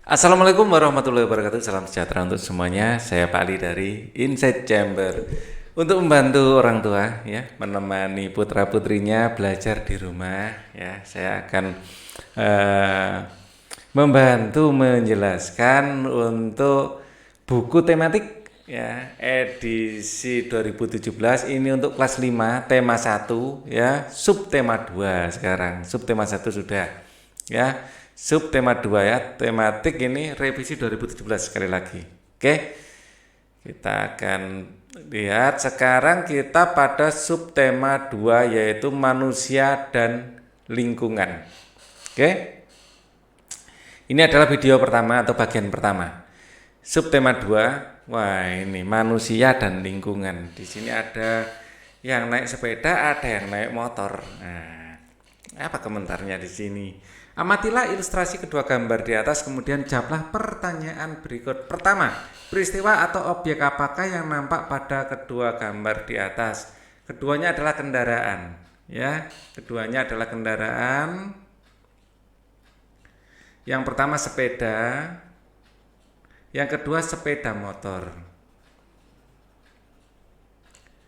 Assalamualaikum warahmatullahi wabarakatuh. Salam sejahtera untuk semuanya. Saya Pak Ali dari Inside Chamber. Untuk membantu orang tua ya, menemani putra putrinya belajar di rumah ya, saya akan eh, membantu menjelaskan untuk buku tematik ya, edisi 2017 ini untuk kelas 5 tema 1 ya, subtema 2 sekarang. Subtema 1 sudah ya. Subtema 2 ya, tematik ini revisi 2017 sekali lagi. Oke. Kita akan lihat sekarang kita pada subtema 2 yaitu manusia dan lingkungan. Oke. Ini adalah video pertama atau bagian pertama. Subtema 2, wah ini manusia dan lingkungan. Di sini ada yang naik sepeda, ada yang naik motor. Nah, apa komentarnya di sini? Amatilah ilustrasi kedua gambar di atas, kemudian jawablah pertanyaan berikut. Pertama, peristiwa atau objek apakah yang nampak pada kedua gambar di atas? Keduanya adalah kendaraan, ya. Keduanya adalah kendaraan. Yang pertama sepeda, yang kedua sepeda motor.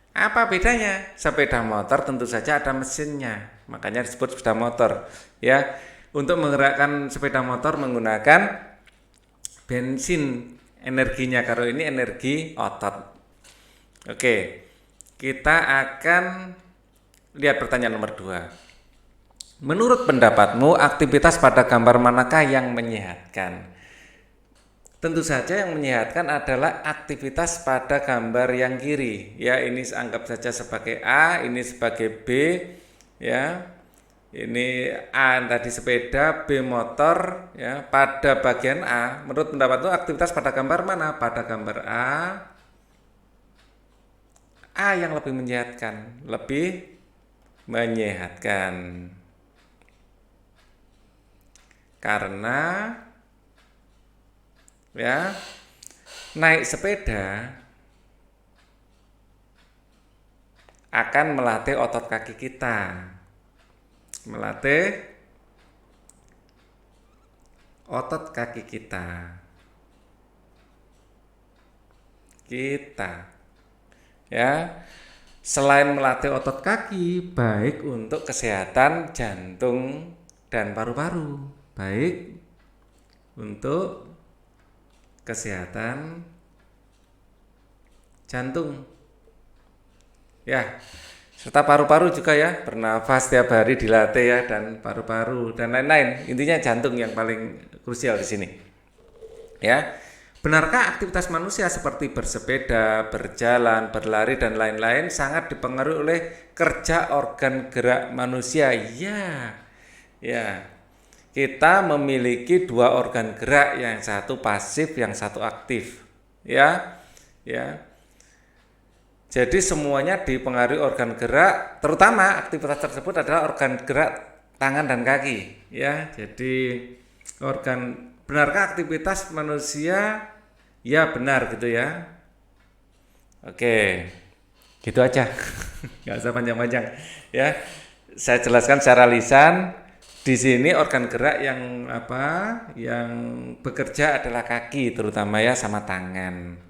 Apa bedanya? Sepeda motor tentu saja ada mesinnya, makanya disebut sepeda motor, ya. Untuk menggerakkan sepeda motor menggunakan bensin energinya, kalau ini energi otot. Oke, kita akan lihat pertanyaan nomor 2. Menurut pendapatmu, aktivitas pada gambar manakah yang menyehatkan? Tentu saja yang menyehatkan adalah aktivitas pada gambar yang kiri. Ya, ini anggap saja sebagai A, ini sebagai B, ya. Ini A tadi sepeda, B motor, ya. Pada bagian A, menurut pendapat itu aktivitas pada gambar mana? Pada gambar A yang lebih menyehatkan, karena ya naik sepeda akan melatih otot kaki kita. Melatih otot kaki kita ya. Selain melatih otot kaki, baik untuk kesehatan jantung dan paru-paru, baik untuk kesehatan jantung ya, serta paru-paru juga ya, bernafas tiap hari dilatih ya, dan paru-paru dan lain-lain. Intinya jantung yang paling krusial di sini. Ya. Benarkah aktivitas manusia seperti bersepeda, berjalan, berlari dan lain-lain sangat dipengaruhi oleh kerja organ gerak manusia? Ya. Ya. Kita memiliki dua organ gerak, yang satu pasif, yang satu aktif. Ya. Ya. Jadi semuanya dipengaruhi organ gerak, terutama aktivitas tersebut adalah organ gerak tangan dan kaki. Ya, jadi benarkah aktivitas manusia? Ya benar gitu ya. Oke, gitu aja. Nggak usah panjang-panjang. Ya, saya jelaskan secara lisan. Di sini organ gerak yang bekerja adalah kaki, terutama ya, sama tangan.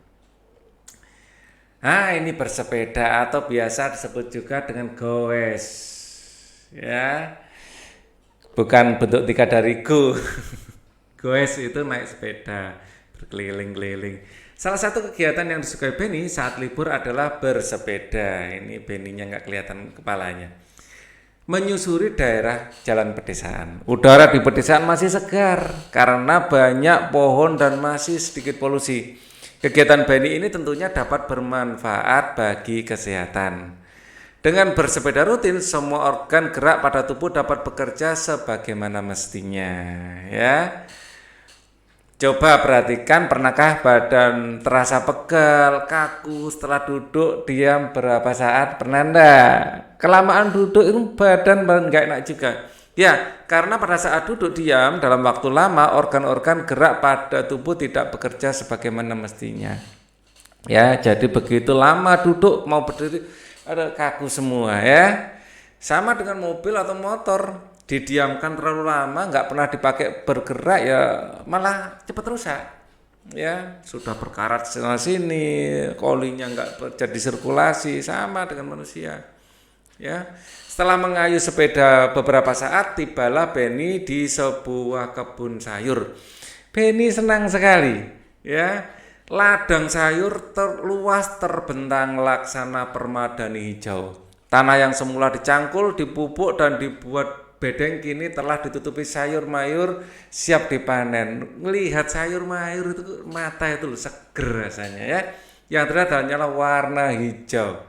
Nah, ini bersepeda atau biasa disebut juga dengan goes. Ya. Bukan bentuk tiga dari go. Goes itu naik sepeda, berkeliling-keliling. Salah satu kegiatan yang disukai Benny saat libur adalah bersepeda. Ini Benny-nya nggak kelihatan kepalanya. Menyusuri daerah jalan pedesaan. Udara di pedesaan masih segar karena banyak pohon dan masih sedikit polusi. Kegiatan Benny ini tentunya dapat bermanfaat bagi kesehatan. Dengan bersepeda rutin, semua organ gerak pada tubuh dapat bekerja sebagaimana mestinya. Ya, coba perhatikan, pernahkah badan terasa pegal, kaku setelah duduk diam berapa saat? Pernah enggak? Kelamaan duduk itu badan nggak enak juga. Ya, karena pada saat duduk diam dalam waktu lama, organ-organ gerak pada tubuh tidak bekerja sebagaimana mestinya. Ya, jadi begitu lama duduk mau berdiri ada kaku semua ya. Sama dengan mobil atau motor. didiamkan terlalu lama, nggak pernah dipakai bergerak, ya malah cepat rusak. Ya, sudah berkarat sana sini, kolinya nggak jadi sirkulasi, sama dengan manusia. Ya, setelah mengayuh sepeda beberapa saat, tibalah Benny di sebuah kebun sayur. Benny senang sekali, ya. Ladang sayur terluas terbentang laksana permadani hijau. Tanah yang semula dicangkul, dipupuk dan dibuat bedeng kini telah ditutupi sayur mayur siap dipanen. Melihat sayur mayur itu mata itu loh, seger rasanya ya. Yang terlihat hanyalah warna hijau.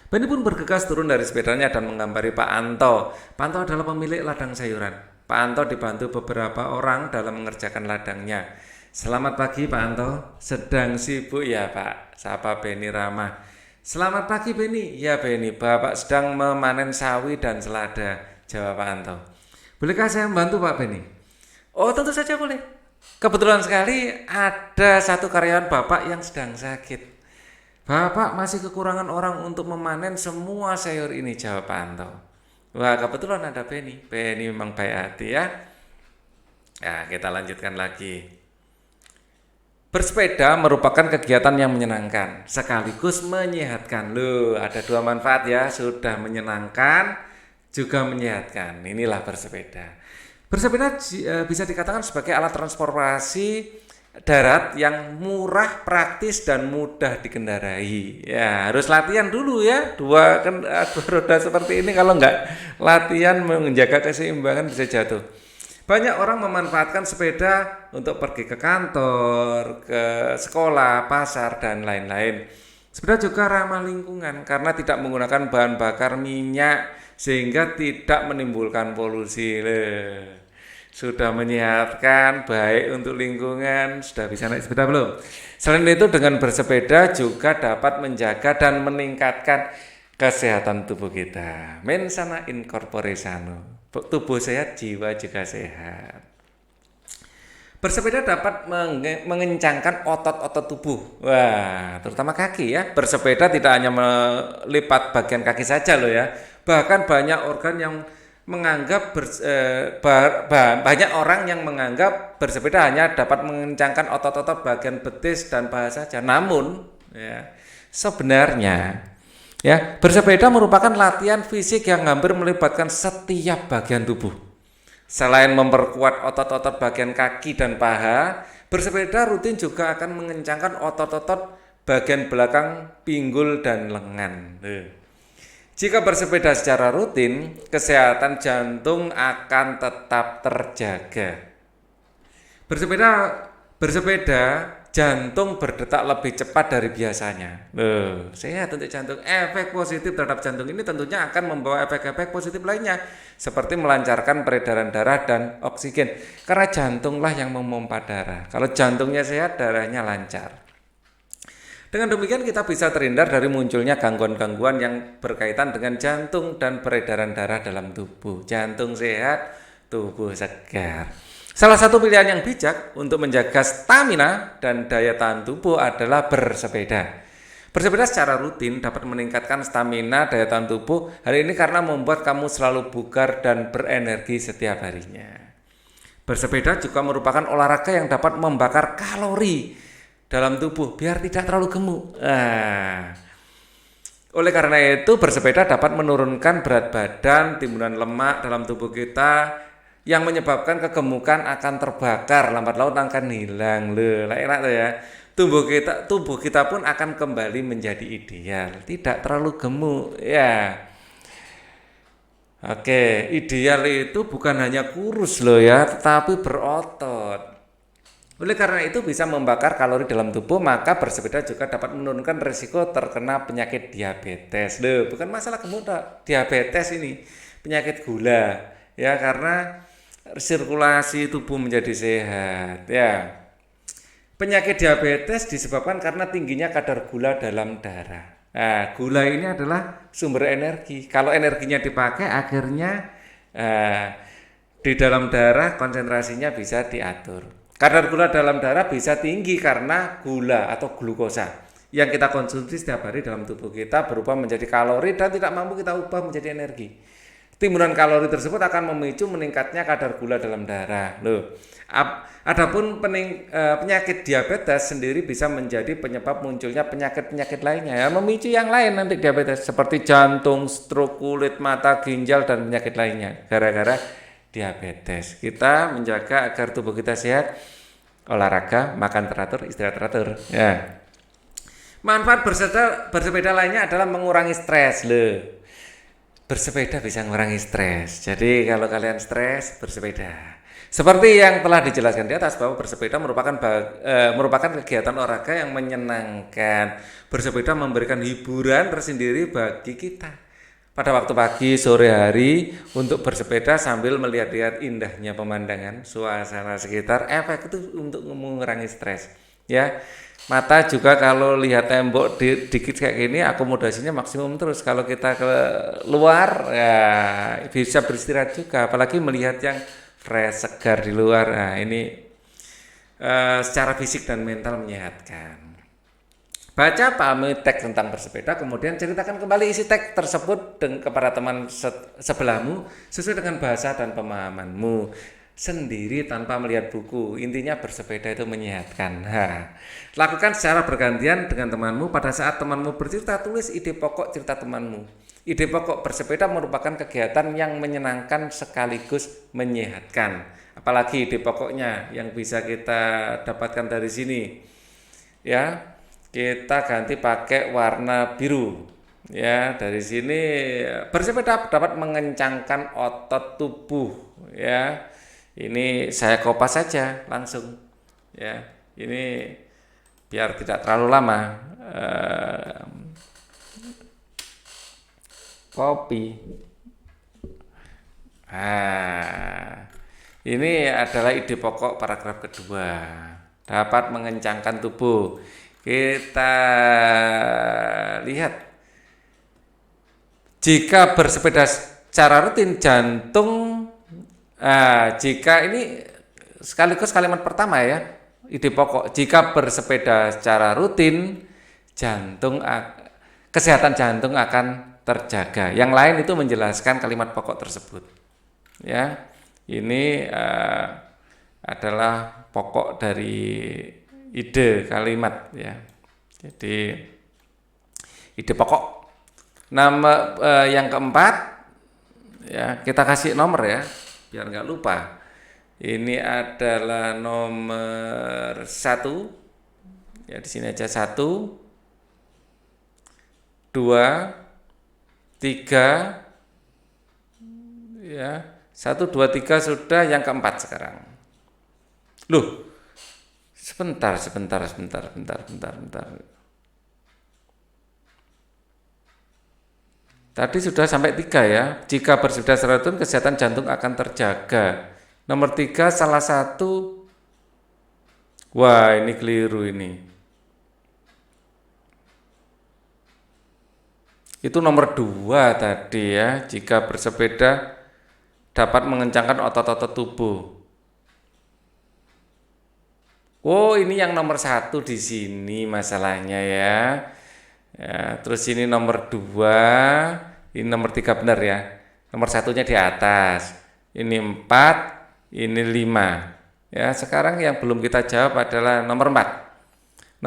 Benny pun bergegas turun dari sepedanya dan menghampiri Pak Anto. Pak Anto adalah pemilik ladang sayuran. Pak Anto dibantu beberapa orang dalam mengerjakan ladangnya. Selamat pagi Pak Anto. Sedang sibuk ya Pak? Sapa Benny ramah. Selamat pagi Benny. Ya Benny, Bapak sedang memanen sawi dan selada, jawab Pak Anto. Bolehkah saya membantu Pak Benny? Oh tentu saja boleh. Kebetulan sekali ada satu karyawan Bapak yang sedang sakit. Bapak masih kekurangan orang untuk memanen semua sayur ini, jawab Pak Anto. Wah, kebetulan ada Benny. Benny memang baik hati ya. Nah, kita lanjutkan lagi. Bersepeda merupakan kegiatan yang menyenangkan, sekaligus menyehatkan. Loh, ada dua manfaat ya, sudah menyenangkan, juga menyehatkan. Inilah bersepeda. Bersepeda bisa dikatakan sebagai alat transportasi darat yang murah, praktis dan mudah dikendarai. Ya, harus latihan dulu ya. Dua roda seperti ini kalau nggak latihan menjaga keseimbangan bisa jatuh. Banyak orang memanfaatkan sepeda untuk pergi ke kantor, ke sekolah, pasar dan lain-lain. Sepeda juga ramah lingkungan karena tidak menggunakan bahan bakar minyak sehingga tidak menimbulkan polusi. Sudah menyehatkan, baik untuk lingkungan. Sudah bisa naik sepeda belum? Selain itu dengan bersepeda juga dapat menjaga dan meningkatkan kesehatan tubuh kita. Mensana in corpore sano. Tubuh sehat, jiwa juga sehat. Bersepeda dapat mengencangkan otot-otot tubuh. Wah, terutama kaki ya. Bersepeda tidak hanya melipat bagian kaki saja loh ya. Bahkan banyak organ yang menganggap banyak orang yang menganggap bersepeda hanya dapat mengencangkan otot-otot bagian betis dan paha saja. Namun, ya, sebenarnya ya, bersepeda merupakan latihan fisik yang hampir melibatkan setiap bagian tubuh. Selain memperkuat otot-otot bagian kaki dan paha, bersepeda rutin juga akan mengencangkan otot-otot bagian belakang pinggul dan lengan. Jika bersepeda secara rutin, kesehatan jantung akan tetap terjaga. Bersepeda, jantung berdetak lebih cepat dari biasanya. Sehat untuk jantung. Efek positif terhadap jantung ini tentunya akan membawa efek-efek positif lainnya, seperti melancarkan peredaran darah dan oksigen. Karena jantunglah yang memompa darah. Kalau jantungnya sehat, darahnya lancar. Dengan demikian kita bisa terhindar dari munculnya gangguan-gangguan yang berkaitan dengan jantung dan peredaran darah dalam tubuh. Jantung sehat, tubuh segar. Salah satu pilihan yang bijak untuk menjaga stamina dan daya tahan tubuh adalah bersepeda. Bersepeda secara rutin dapat meningkatkan stamina daya tahan tubuh. Hal ini karena membuat kamu selalu bugar dan berenergi setiap harinya. Bersepeda juga merupakan olahraga yang dapat membakar kalori dalam tubuh biar tidak terlalu gemuk. Oleh karena itu bersepeda dapat menurunkan berat badan, timbunan lemak dalam tubuh kita yang menyebabkan kegemukan akan terbakar, lambat laun akan hilang. Enak tuh ya. Tubuh kita pun akan kembali menjadi ideal, tidak terlalu gemuk ya. Oke, ideal itu bukan hanya kurus loh ya, tetapi berotot. Oleh karena itu bisa membakar kalori dalam tubuh, maka bersepeda juga dapat menurunkan risiko terkena penyakit diabetes. Bukan masalah gemuk, diabetes ini, penyakit gula. Ya, karena sirkulasi tubuh menjadi sehat. Ya. Penyakit diabetes disebabkan karena tingginya kadar gula dalam darah. Nah, gula ini adalah sumber energi. Kalau energinya dipakai, akhirnya di dalam darah konsentrasinya bisa diatur. Kadar gula dalam darah bisa tinggi karena gula atau glukosa yang kita konsumsi setiap hari dalam tubuh kita berubah menjadi kalori dan tidak mampu kita ubah menjadi energi. Timbunan kalori tersebut akan memicu meningkatnya kadar gula dalam darah. Loh, adapun penyakit diabetes sendiri bisa menjadi penyebab munculnya penyakit-penyakit lainnya, ya, memicu yang lain nanti diabetes seperti jantung, stroke, kulit, mata, ginjal dan penyakit lainnya gara-gara diabetes. Kita menjaga agar tubuh kita sehat, olahraga, makan teratur, istirahat teratur. Ya. Manfaat bersepeda lainnya adalah mengurangi stres. Loh. Bersepeda bisa mengurangi stres. Jadi kalau kalian stres, bersepeda. Seperti yang telah dijelaskan di atas bahwa bersepeda merupakan kegiatan olahraga yang menyenangkan. Bersepeda memberikan hiburan tersendiri bagi kita. Pada waktu pagi, sore hari untuk bersepeda sambil melihat-lihat indahnya pemandangan, suasana sekitar, efek itu untuk mengurangi stres. Ya. Mata juga kalau lihat tembok dikit kayak gini akomodasinya maksimum terus. Kalau kita ke luar ya bisa beristirahat juga, apalagi melihat yang fresh, segar di luar. Nah, ini secara fisik dan mental menyehatkan. Baca, pahami teks tentang bersepeda, kemudian ceritakan kembali isi teks tersebut kepada teman sebelahmu sesuai dengan bahasa dan pemahamanmu sendiri tanpa melihat buku. Intinya bersepeda itu menyehatkan. Lakukan secara bergantian dengan temanmu. Pada saat temanmu bercerita, tulis ide pokok cerita temanmu. Ide pokok bersepeda merupakan kegiatan yang menyenangkan sekaligus menyehatkan. Apalagi ide pokoknya yang bisa kita dapatkan dari sini. Ya, kita ganti pakai warna biru. Ya, dari sini bersepeda dapat mengencangkan otot tubuh. Ya. Ini saya kopas saja langsung, ya. Ini biar tidak terlalu lama. Kopi. Ini adalah ide pokok paragraf kedua. Dapat mengencangkan tubuh. Kita lihat. Jika bersepeda secara rutin, jantung. Jika ini sekaligus kalimat pertama ya, ide pokok. Jika bersepeda secara rutin, kesehatan jantung akan terjaga. Yang lain itu menjelaskan kalimat pokok tersebut. Ya, ini adalah pokok dari ide kalimat ya. Jadi ide pokok. Nama yang keempat ya, kita kasih nomor ya. Biar nggak lupa, ini adalah nomor 1, ya di sini aja 1, 2, 3, ya 1, 2, 3 sudah, yang keempat sekarang. Loh, sebentar. Tadi sudah sampai 3 ya. Jika bersepeda secara rutin, kesehatan jantung akan terjaga. Nomor 3 salah satu. Wah, ini keliru ini. Itu nomor 2 tadi ya. Jika bersepeda dapat mengencangkan otot-otot tubuh. Oh, ini yang nomor 1 di sini masalahnya ya. Ya, terus ini nomor 2, ini nomor 3 benar ya. Nomor 1-nya di atas. Ini 4, ini 5. Ya, sekarang yang belum kita jawab adalah nomor 4.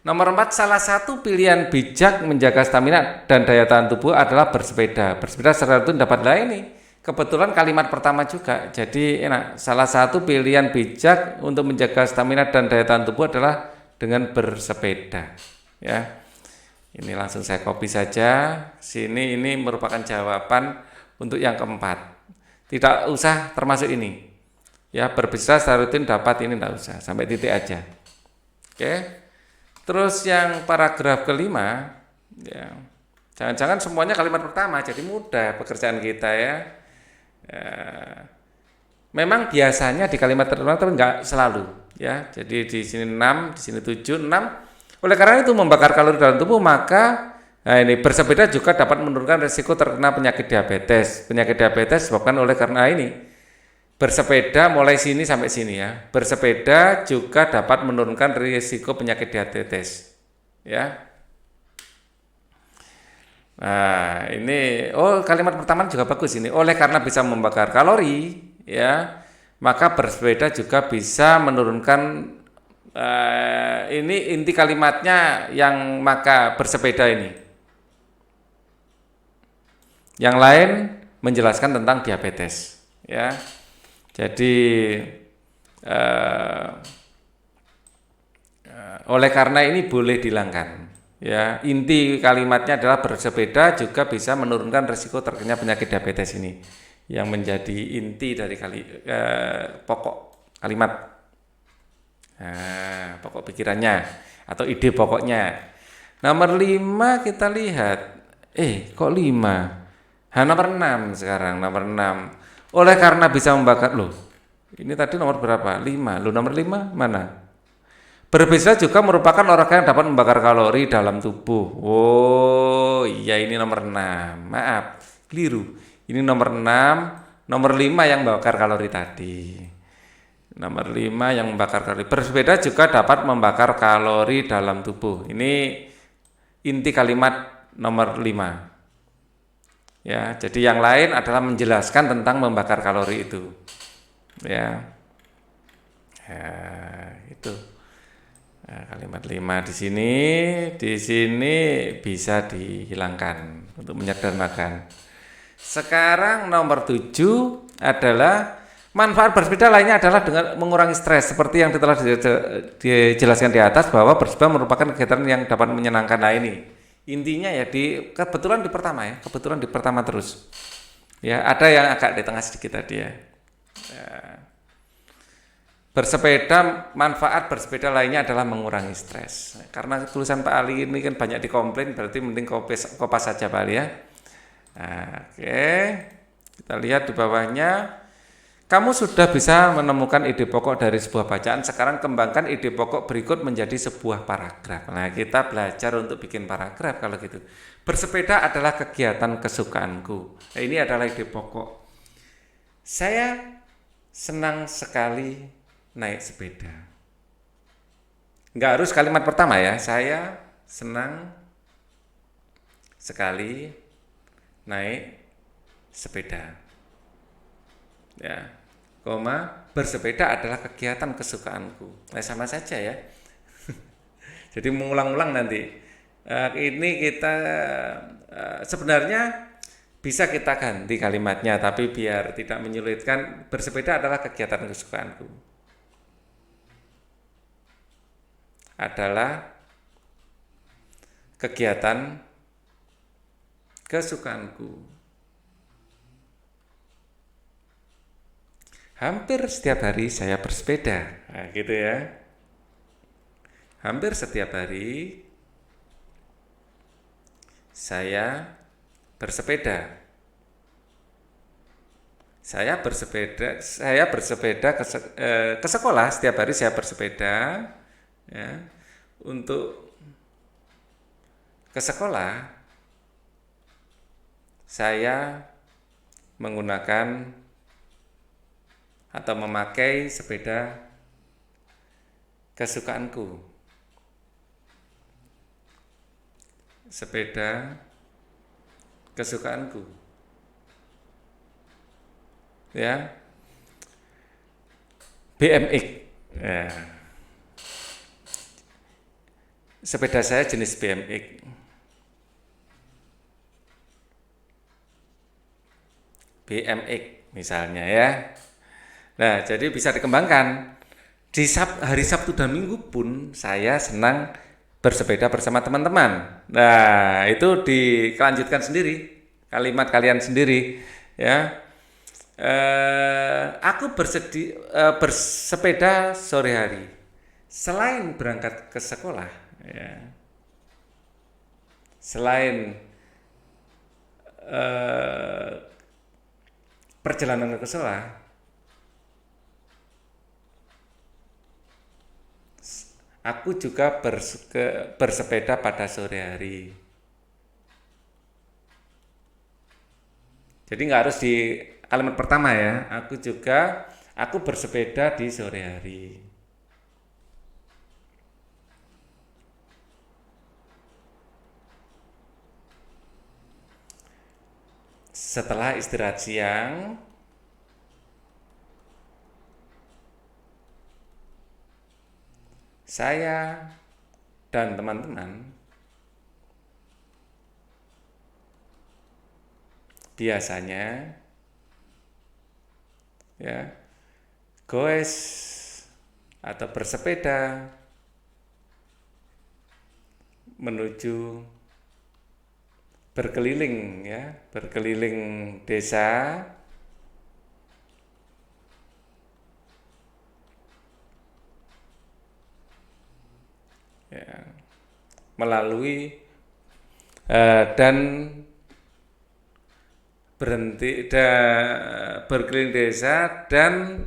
Nomor 4 salah satu pilihan bijak menjaga stamina dan daya tahan tubuh adalah bersepeda. Bersepeda secara rutin dapatlah ini. Kebetulan kalimat pertama juga. Jadi enak. Salah satu pilihan bijak untuk menjaga stamina dan daya tahan tubuh adalah dengan bersepeda, ya. Ini langsung saya copy saja. Sini ini merupakan jawaban untuk yang keempat. Tidak usah termasuk ini. Ya, berbisnis secara rutin dapat ini tidak usah, sampai titik aja. Oke. Terus yang paragraf kelima, ya. Jangan-jangan semuanya kalimat pertama, jadi mudah pekerjaan kita ya. Memang biasanya di kalimat pertama tapi enggak selalu. Ya, jadi di sini 6, di sini 7, 6. Oleh karena itu membakar kalori dalam tubuh, maka ini bersepeda juga dapat menurunkan risiko terkena penyakit diabetes. Penyakit diabetes disebabkan oleh karena ini. Bersepeda mulai sini sampai sini ya. Bersepeda juga dapat menurunkan risiko penyakit diabetes. Ya. Nah, ini kalimat pertama juga bagus ini. Oleh karena bisa membakar kalori, ya, maka bersepeda juga bisa menurunkan ini inti kalimatnya yang maka bersepeda ini. Yang lain menjelaskan tentang diabetes, ya. Jadi oleh karena ini boleh dihilangkan. Ya, inti kalimatnya adalah bersepeda juga bisa menurunkan risiko terkena penyakit diabetes ini, yang menjadi inti dari pokok kalimat, pokok pikirannya atau ide pokoknya. Nomor 5 kita lihat, kok 5? Nomor 6 sekarang, nomor 6. Oleh karena bisa membakar, loh, ini tadi nomor berapa? 5, loh nomor 5 mana? Berbisa juga merupakan olahraga yang dapat membakar kalori dalam tubuh. Oh iya, ini nomor 6. Maaf, keliru. Ini nomor 6, nomor 5 yang membakar kalori tadi. Nomor 5 yang membakar kalori. Bersepeda juga dapat membakar kalori dalam tubuh. Ini inti kalimat nomor 5. Ya, jadi yang lain adalah menjelaskan tentang membakar kalori itu. Ya. Itu. Nah, kalimat 5 di sini bisa dihilangkan untuk menyederhanakan. Sekarang nomor 7 adalah manfaat bersepeda lainnya adalah dengan mengurangi stres, seperti yang telah dijelaskan di atas bahwa bersepeda merupakan kegiatan yang dapat menyenangkan. Nah, ini intinya ya kebetulan di pertama terus. Ya, ada yang agak di tengah sedikit tadi ya. Bersepeda, manfaat bersepeda lainnya adalah mengurangi stres. Karena tulisan Pak Ali ini kan banyak dikomplain, berarti mending kopas saja Pak Ali ya. Nah, oke. Kita lihat di bawahnya. Kamu sudah bisa menemukan ide pokok dari sebuah bacaan. Sekarang kembangkan ide pokok berikut menjadi sebuah paragraf. Nah, kita belajar untuk bikin paragraf kalau gitu. Bersepeda adalah kegiatan kesukaanku. Nah, ini adalah ide pokok. Saya senang sekali naik sepeda. Enggak harus kalimat pertama ya. Saya senang sekali naik sepeda. Ya, bersepeda adalah kegiatan kesukaanku. Nah, sama saja ya. Jadi mengulang-ulang nanti. Ini kita sebenarnya bisa kita ganti kalimatnya, tapi biar tidak menyulitkan, bersepeda adalah kegiatan kesukaanku. Adalah kegiatan kesukaanku. Hampir setiap hari saya bersepeda. Nah, gitu ya. Hampir setiap hari saya bersepeda. Saya bersepeda ke sekolah. Setiap hari saya bersepeda ya, untuk ke sekolah. Saya menggunakan atau memakai sepeda kesukaanku. Sepeda kesukaanku. Ya. BMX. Ya. Sepeda saya jenis BMX. BMX misalnya ya. Nah, jadi bisa dikembangkan. Di hari Sabtu dan Minggu pun saya senang bersepeda bersama teman-teman. Nah, itu dilanjutkan sendiri, kalimat kalian sendiri ya. Aku bersepeda sore hari. Selain berangkat ke sekolah ya. Selain perjalanan ke sekolah, aku juga bersepeda pada sore hari. Jadi nggak harus di kalimat pertama ya. Aku bersepeda di sore hari. Setelah istirahat siang, saya dan teman-teman biasanya ya goes atau bersepeda menuju berkeliling desa ya, melalui dan berkeliling desa dan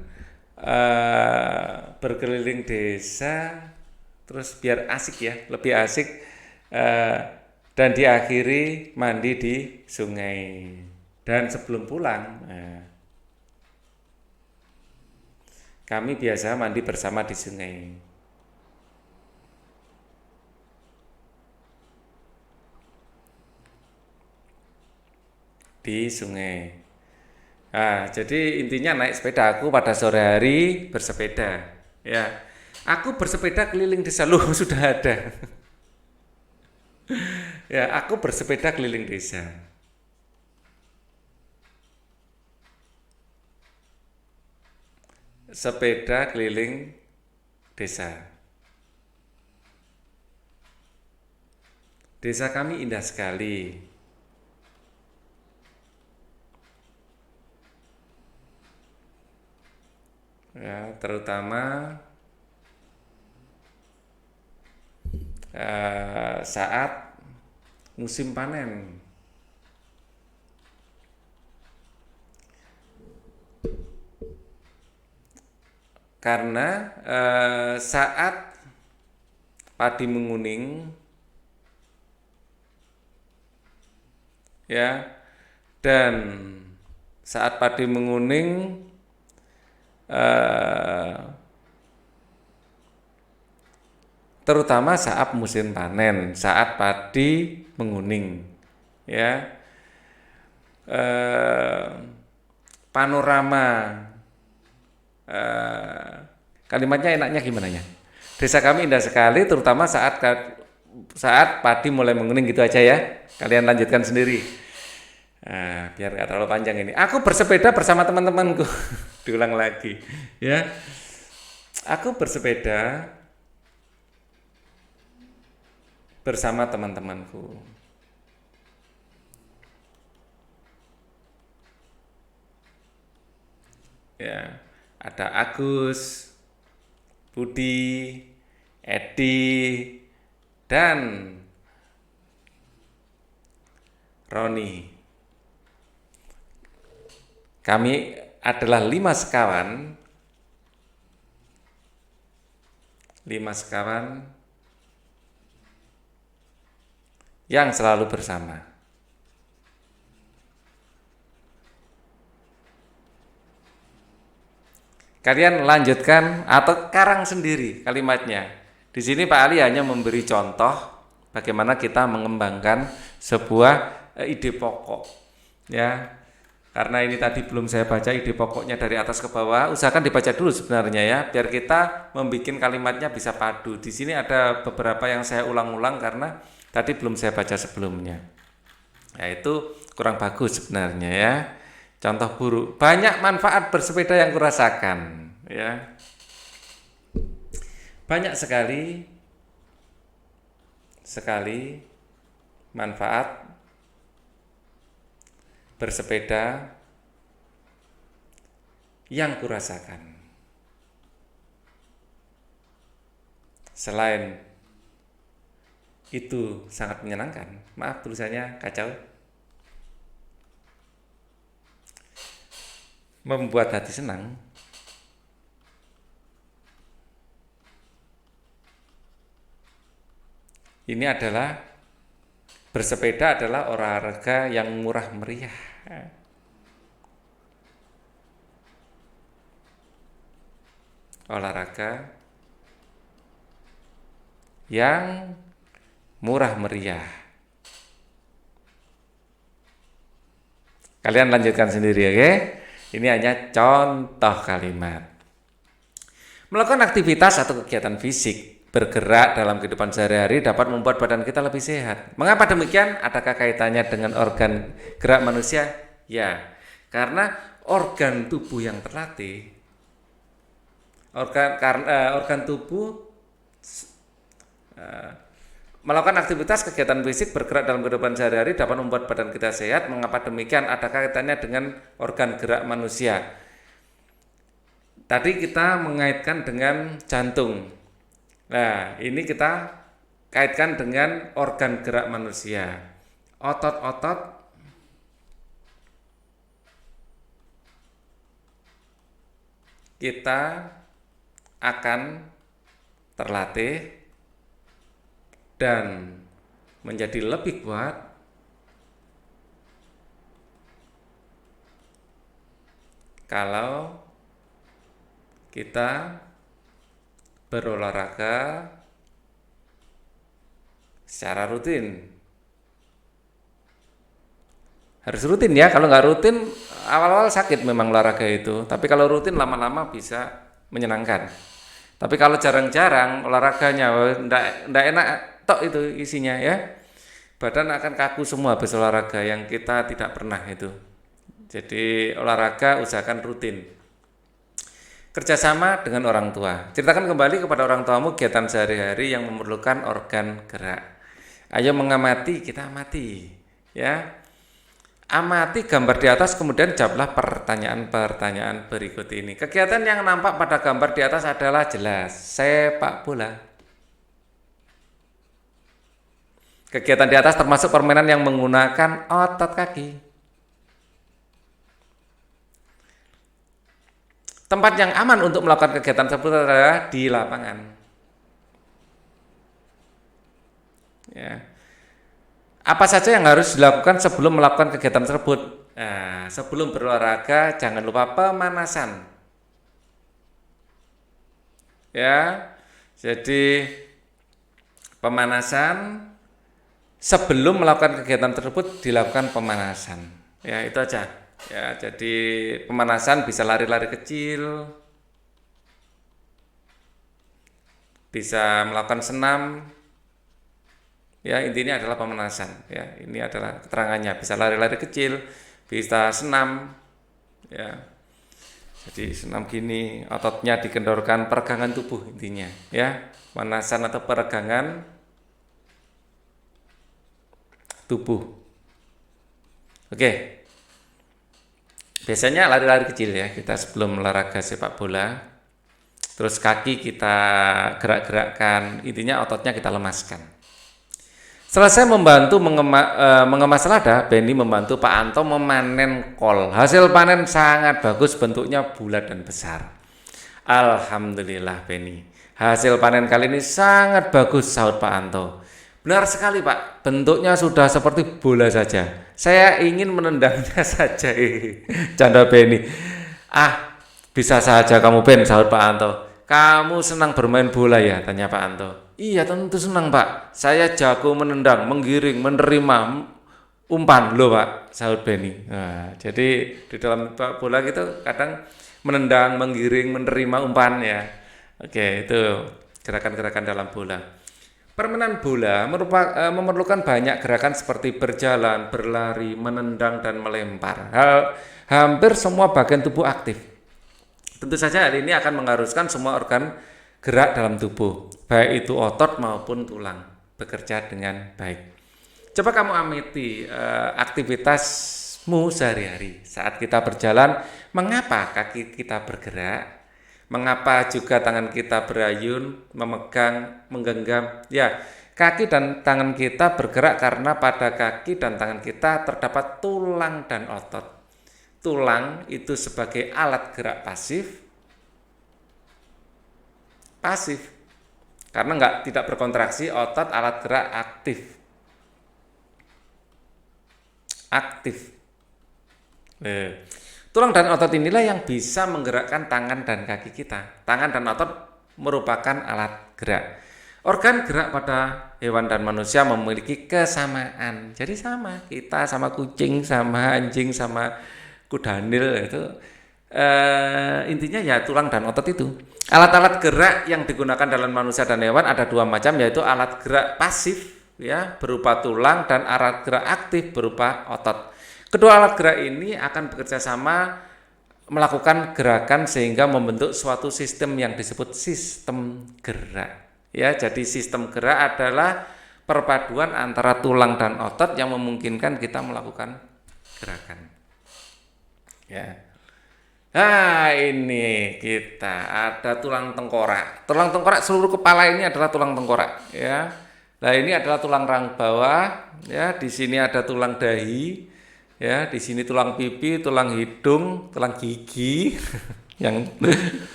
berkeliling desa terus biar asik ya, lebih asik, dan diakhiri mandi di sungai. Dan sebelum pulang, kami biasa mandi bersama di sungai. Di sungai. Nah, jadi intinya naik sepeda, aku pada sore hari bersepeda. Ya, aku bersepeda keliling desa loh sudah ada. Ya, aku bersepeda keliling desa. Sepeda keliling desa. Desa kami indah sekali. Ya, terutama saat musim panen. Karena saat padi menguning ya, dan saat padi menguning terutama saat musim panen, saat padi menguning ya, panorama, kalimatnya enaknya gimana ya, desa kami indah sekali terutama saat padi mulai menguning, gitu aja ya, kalian lanjutkan sendiri. Nah, biar nggak terlalu panjang ini. Aku bersepeda bersama teman-temanku. Diulang lagi, ya. Aku bersepeda bersama teman-temanku. Ya, ada Agus, Budi, Edi, dan Roni. Kami adalah 5 sekawan yang selalu bersama. Kalian lanjutkan atau karang sendiri kalimatnya. Di sini Pak Ali hanya memberi contoh bagaimana kita mengembangkan sebuah ide pokok. Ya, karena ini tadi belum saya baca ide pokoknya dari atas ke bawah, usahakan dibaca dulu sebenarnya ya, biar kita membuat kalimatnya bisa padu. Di sini ada beberapa yang saya ulang-ulang karena tadi belum saya baca sebelumnya. Ya, itu kurang bagus sebenarnya ya. Contoh buruk, banyak manfaat bersepeda yang kurasakan ya. Banyak sekali manfaat bersepeda yang kurasakan. Selain itu sangat menyenangkan. Maaf tulisannya kacau. Membuat hati senang. Ini adalah bersepeda adalah olahraga yang murah meriah. Olahraga yang murah meriah. Kalian lanjutkan sendiri, oke? Ini hanya contoh kalimat. Melakukan aktivitas atau kegiatan fisik, bergerak dalam kehidupan sehari-hari dapat membuat badan kita lebih sehat. Mengapa demikian? Adakah kaitannya dengan organ gerak manusia? Ya, karena organ tubuh yang terlatih, organ tubuh melakukan aktivitas kegiatan fisik bergerak dalam kehidupan sehari-hari dapat membuat badan kita sehat. Mengapa demikian? Ada kaitannya dengan organ gerak manusia. Tadi kita mengaitkan dengan jantung. Nah, ini kita kaitkan dengan organ gerak manusia. Otot-otot kita akan terlatih dan menjadi lebih kuat kalau kita berolahraga secara rutin. Harus rutin ya, kalau nggak rutin awal-awal sakit memang olahraga itu, tapi kalau rutin lama-lama bisa menyenangkan. Tapi kalau jarang-jarang olahraganya ndak enak tok itu isinya ya. Badan akan kaku semua habis olahraga yang kita tidak pernah itu. Jadi olahraga usahakan rutin. Kerjasama dengan orang tua. Ceritakan kembali kepada orang tuamu kegiatan sehari-hari yang memerlukan organ gerak. Ayo mengamati, kita amati ya. Amati gambar di atas, kemudian jawablah pertanyaan-pertanyaan berikut ini. Kegiatan yang nampak pada gambar di atas adalah jelas sepak bola. Kegiatan di atas termasuk permainan yang menggunakan otot kaki. Tempat yang aman untuk melakukan kegiatan tersebut adalah di lapangan. Ya. Apa saja yang harus dilakukan sebelum melakukan kegiatan tersebut? Nah, sebelum berolahraga jangan lupa pemanasan. Ya, jadi pemanasan sebelum melakukan kegiatan tersebut dilakukan pemanasan. Ya, itu aja. Ya, jadi pemanasan bisa lari-lari kecil, bisa melakukan senam. Ya, intinya adalah pemanasan ya. Ini adalah keterangannya, bisa lari-lari kecil, bisa senam ya. Jadi senam gini, ototnya dikendorkan, peregangan tubuh intinya ya. Pemanasan atau peregangan tubuh. Oke. Biasanya lari-lari kecil ya kita sebelum olahraga sepak bola. Terus kaki kita gerak-gerakkan, intinya ototnya kita lemaskan. Selesai membantu mengemas lada, Benny membantu Pak Anto memanen kol. Hasil panen sangat bagus, bentuknya bulat dan besar. Alhamdulillah Benny. Hasil panen kali ini sangat bagus, sahut Pak Anto. Benar sekali Pak, bentuknya sudah seperti bola saja. Saya ingin menendangnya saja. Canda Benny. Bisa saja kamu Ben, sahut Pak Anto. Kamu senang bermain bola ya? Tanya Pak Anto. Iya tentu senang Pak, saya jago menendang, menggiring, menerima umpan loh Pak, sahut Benny. Nah, jadi di dalam bola gitu kadang menendang, menggiring, menerima umpan ya. Oke, itu gerakan-gerakan dalam bola. Permainan bola memerlukan banyak gerakan seperti berjalan, berlari, menendang, dan melempar. Hampir semua bagian tubuh aktif. Tentu saja hal ini akan mengharuskan semua organ gerak dalam tubuh, baik itu otot maupun tulang, bekerja dengan baik. Coba kamu amati aktivitasmu sehari-hari. Saat kita berjalan, mengapa kaki kita bergerak? Mengapa juga tangan kita berayun, memegang, menggenggam? Ya, kaki dan tangan kita bergerak karena pada kaki dan tangan kita terdapat tulang dan otot. Tulang itu sebagai alat gerak pasif karena tidak berkontraksi. Otot alat gerak aktif. Tulang dan otot inilah yang bisa menggerakkan tangan dan kaki kita. Tangan dan otot merupakan alat gerak. Organ gerak pada hewan dan manusia memiliki kesamaan. Jadi sama, kita sama kucing, sama anjing, sama kudanil itu intinya ya tulang dan otot itu. Alat-alat gerak yang digunakan dalam manusia dan hewan ada dua macam, yaitu alat gerak pasif ya berupa tulang dan alat gerak aktif berupa otot. Kedua alat gerak ini akan bekerja sama melakukan gerakan sehingga membentuk suatu sistem yang disebut sistem gerak. Ya, jadi sistem gerak adalah perpaduan antara tulang dan otot yang memungkinkan kita melakukan gerakan. Ya. Nah, ini kita ada tulang tengkorak. Tulang tengkorak seluruh kepala ini adalah tulang tengkorak, ya. Nah, ini adalah tulang rahang bawah, ya. Di sini ada tulang dahi, ya. Di sini tulang pipi, tulang hidung, tulang gigi, yang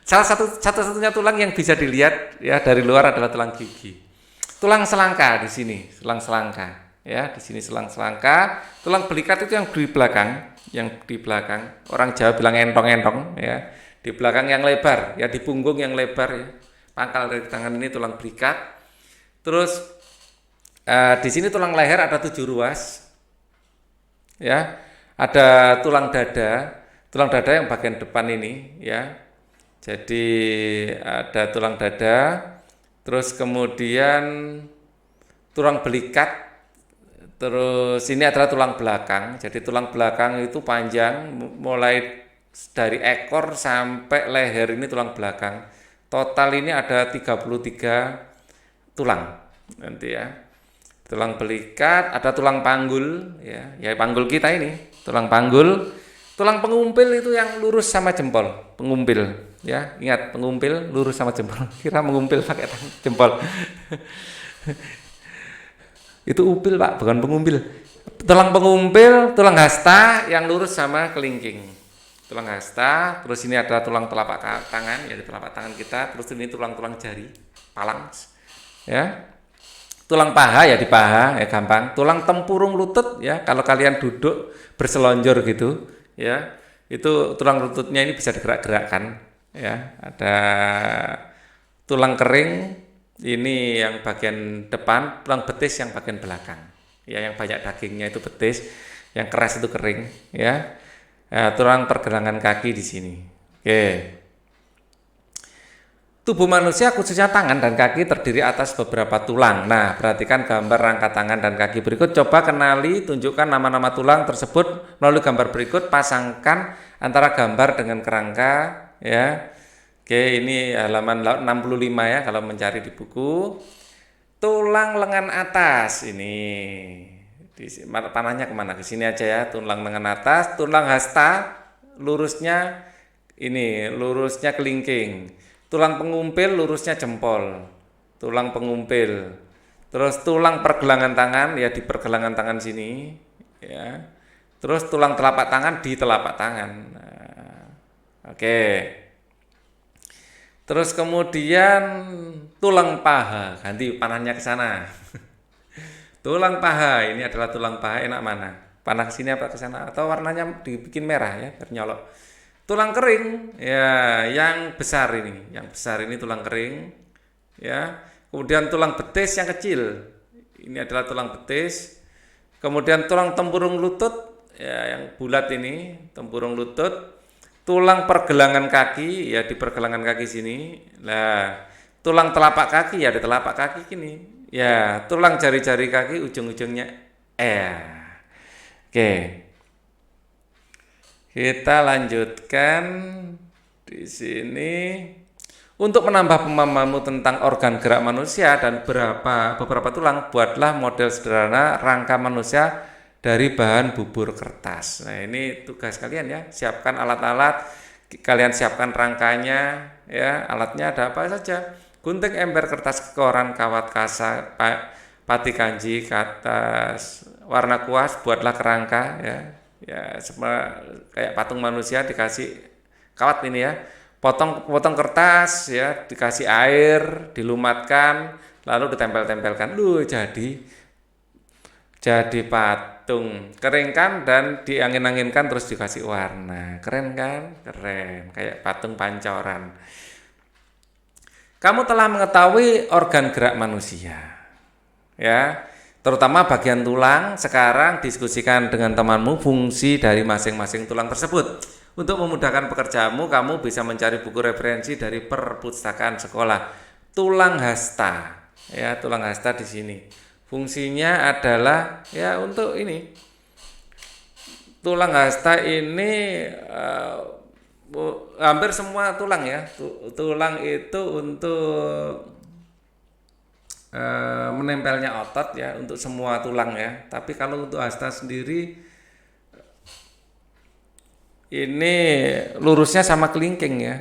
salah satu-satunya tulang yang bisa dilihat ya dari luar adalah tulang gigi. Tulang selangka di sini, tulang selangka. Ya, di sini tulang selangka. Tulang belikat itu yang di belakang, Orang Jawa bilang entong-entong ya. Di belakang yang lebar, ya di punggung yang lebar ya. Pangkal dari tangan ini tulang belikat. Terus di sini tulang leher ada 7 ruas. Ya. Ada tulang dada. Tulang dada yang bagian depan ini ya. Jadi ada tulang dada, terus kemudian tulang belikat, terus ini adalah tulang belakang. Jadi tulang belakang itu panjang, mulai dari ekor sampai leher ini tulang belakang. Total ini ada 33 tulang nanti ya. Tulang belikat, ada tulang panggul ya panggul kita ini, tulang panggul. Tulang pengumpil itu yang lurus sama jempol, pengumpil ya, ingat pengumpil lurus sama jempol. Kira mengumpil pakai jempol. Itu upil Pak, bukan pengumpil. Tulang pengumpil, tulang hasta yang lurus sama kelingking. Tulang hasta, terus ini ada tulang telapak tangan, ya di telapak tangan kita, terus ini tulang-tulang jari, palang, ya. Tulang paha ya di paha, ya gampang. Tulang tempurung lutut ya, kalau kalian duduk berselonjor gitu, ya itu tulang lututnya ini bisa digerak-gerakkan ya. Ada tulang kering ini yang bagian depan, tulang betis yang bagian belakang ya, yang banyak dagingnya itu betis, yang keras itu kering ya. Tulang pergelangan kaki di sini. Oke. Tubuh manusia khususnya tangan dan kaki terdiri atas beberapa tulang. Nah, perhatikan gambar rangka tangan dan kaki berikut. Coba kenali, tunjukkan nama-nama tulang tersebut melalui gambar berikut. Pasangkan antara gambar dengan kerangka. Ya, oke, ini halaman 65 ya kalau mencari di buku. Tulang lengan atas ini. Panahnya kemana? Ke sini aja ya. Tulang lengan atas, tulang hasta, lurusnya kelingking. Tulang pengumpil lurusnya jempol, tulang pengumpil. Terus tulang pergelangan tangan ya di pergelangan tangan sini, ya. Terus tulang telapak tangan di telapak tangan. Nah, oke. Terus kemudian tulang paha, ganti panahnya ke sana. Tulang paha ini adalah tulang paha, enak mana? Panah ke sini apa ke sana? Atau warnanya dibikin merah ya, biar nyolok. Tulang kering ya yang besar ini tulang kering ya. Kemudian tulang betis yang kecil ini adalah tulang betis. Kemudian tulang tempurung lutut ya yang bulat ini tempurung lutut. Tulang pergelangan kaki ya di pergelangan kaki sini. Nah, tulang telapak kaki ya di telapak kaki gini ya. Tulang jari-jari kaki ujung-ujungnya oke. Kita lanjutkan di sini. Untuk menambah pemahamanmu tentang organ gerak manusia dan beberapa tulang, buatlah model sederhana rangka manusia dari bahan bubur kertas. Nah, ini tugas kalian ya. Siapkan alat-alat, kalian siapkan rangkanya ya. Alatnya ada apa saja? Gunting ember kertas koran, kawat kasa, pati kanji, katas, warna kuas, buatlah kerangka ya. Ya, kayak patung manusia dikasih kawat ini ya. Potong kertas ya, dikasih air, dilumatkan, lalu ditempel-tempelkan. Jadi patung. Keringkan dan diangin-anginkan terus dikasih warna. Keren kan? Keren, kayak patung pancoran. Kamu telah mengetahui organ gerak manusia, ya, terutama bagian tulang. Sekarang diskusikan dengan temanmu fungsi dari masing-masing tulang tersebut. Untuk memudahkan pekerjaanmu, kamu bisa mencari buku referensi dari perpustakaan sekolah. Tulang hasta, ya, tulang hasta di sini. Fungsinya adalah ya untuk ini. Tulang hasta ini hampir semua tulang ya. Tulang itu untuk menempelnya otot ya, untuk semua tulang ya. Tapi kalau untuk hasta sendiri ini lurusnya sama kelingking ya.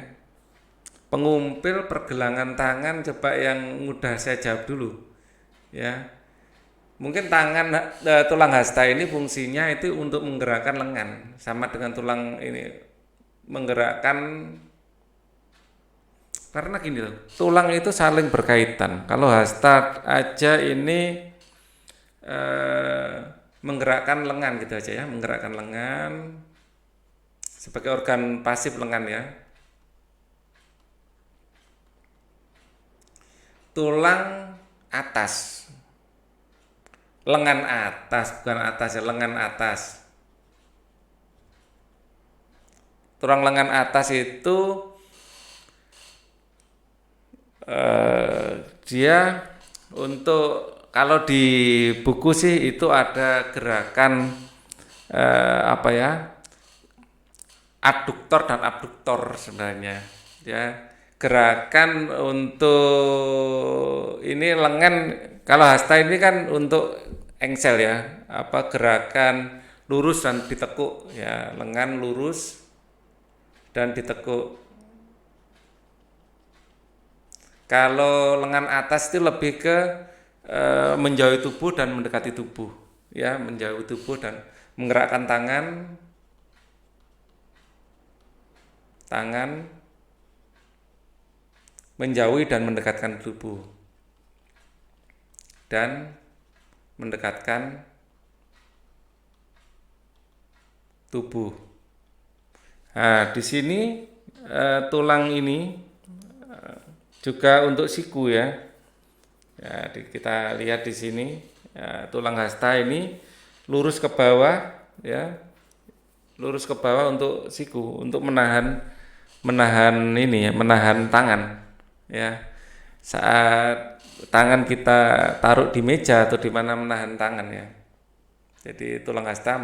Pengumpil, pergelangan tangan, coba yang mudah saya jawab dulu ya. Mungkin tulang hasta ini fungsinya itu untuk menggerakkan lengan, sama dengan tulang ini menggerakkan, karena gini loh, tulang itu saling berkaitan. Kalau hasta aja ini menggerakkan lengan gitu aja ya, menggerakkan lengan sebagai organ pasif lengan ya. Tulang atas, lengan atas, bukan atas ya, lengan atas. Tulang lengan atas itu dia untuk, kalau di buku sih itu ada gerakan apa ya, aduktor dan abduktor sebenarnya ya. Gerakan untuk ini lengan, kalau hasta ini kan untuk engsel ya, apa, gerakan lurus dan ditekuk ya, lengan lurus dan ditekuk. Kalau lengan atas itu lebih ke menjauhi tubuh dan mendekati tubuh ya, menjauhi tubuh dan menggerakkan tangan menjauhi dan mendekatkan tubuh dan mendekatkan tubuh. Nah, di sini tulang ini juga untuk siku ya. Ya, kita lihat di sini ya, tulang hasta ini lurus ke bawah ya, lurus ke bawah untuk siku, untuk menahan ini ya, menahan tangan ya. Saat tangan kita taruh di meja atau di mana, menahan tangan ya. Jadi tulang hasta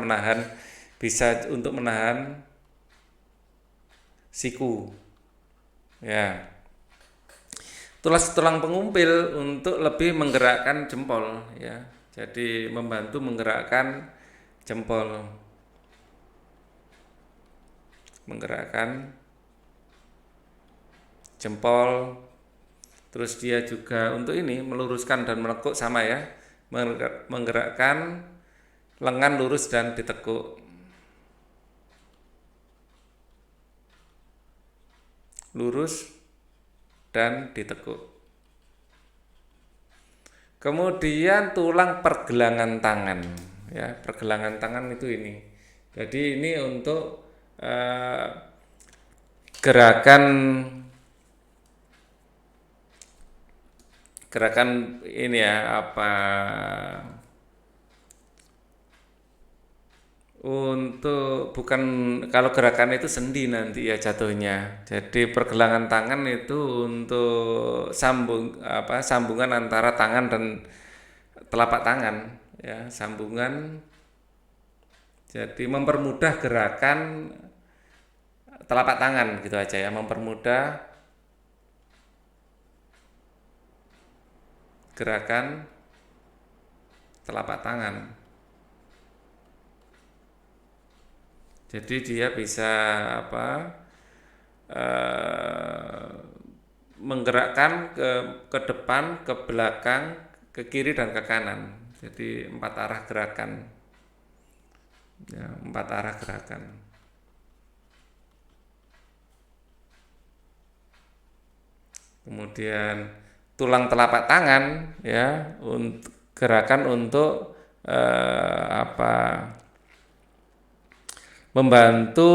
bisa untuk menahan siku ya. Tulang pengumpil untuk lebih menggerakkan jempol ya. Jadi membantu menggerakkan jempol, terus dia juga untuk ini meluruskan dan menekuk, sama ya, menggerakkan lengan lurus dan ditekuk, lurus dan ditekuk. Kemudian tulang pergelangan tangan ya, pergelangan tangan itu ini. Jadi ini untuk gerakan ini ya, apa, untuk, bukan, kalau gerakan itu sendi nanti ya jatuhnya. Jadi pergelangan tangan itu untuk sambungan antara tangan dan telapak tangan ya, sambungan. Jadi mempermudah gerakan telapak tangan gitu aja ya, mempermudah gerakan telapak tangan. Jadi dia bisa menggerakkan ke depan, ke belakang, ke kiri dan ke kanan. Jadi 4 arah gerakan. Ya, 4 arah gerakan. Kemudian tulang telapak tangan ya, untuk gerakan untuk membantu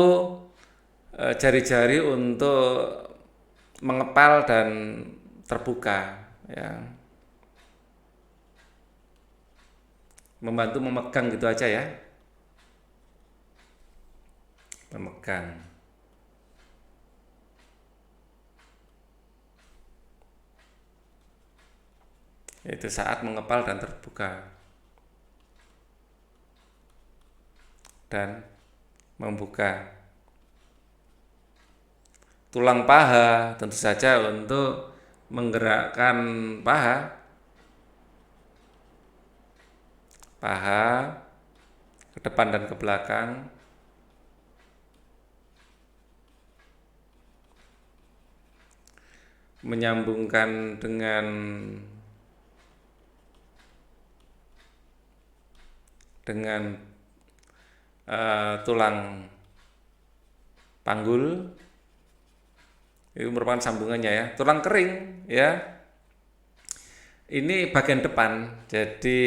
jari-jari untuk mengepal dan terbuka, ya. Membantu memegang gitu aja ya. Memegang. Itu saat mengepal dan terbuka. Dan membuka. Tulang paha tentu saja untuk menggerakkan paha ke depan dan ke belakang, menyambungkan dengan tulang panggul. Itu merupakan sambungannya ya. Tulang kering ya. Ini bagian depan. Jadi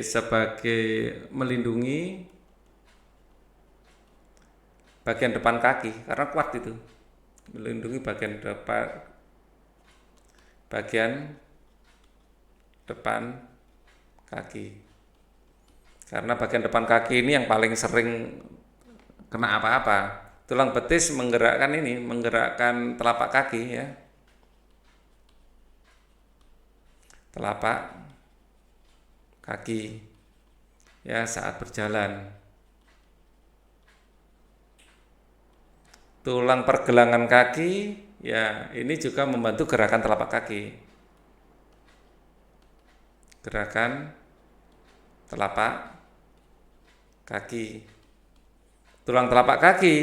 sebagai melindungi bagian depan kaki karena kuat itu. Melindungi bagian depan kaki. Karena bagian depan kaki ini yang paling sering kena apa-apa. Tulang betis menggerakkan telapak kaki ya. Telapak kaki ya saat berjalan. Tulang pergelangan kaki ya ini juga membantu gerakan telapak kaki. Gerakan telapak kaki. Tulang telapak kaki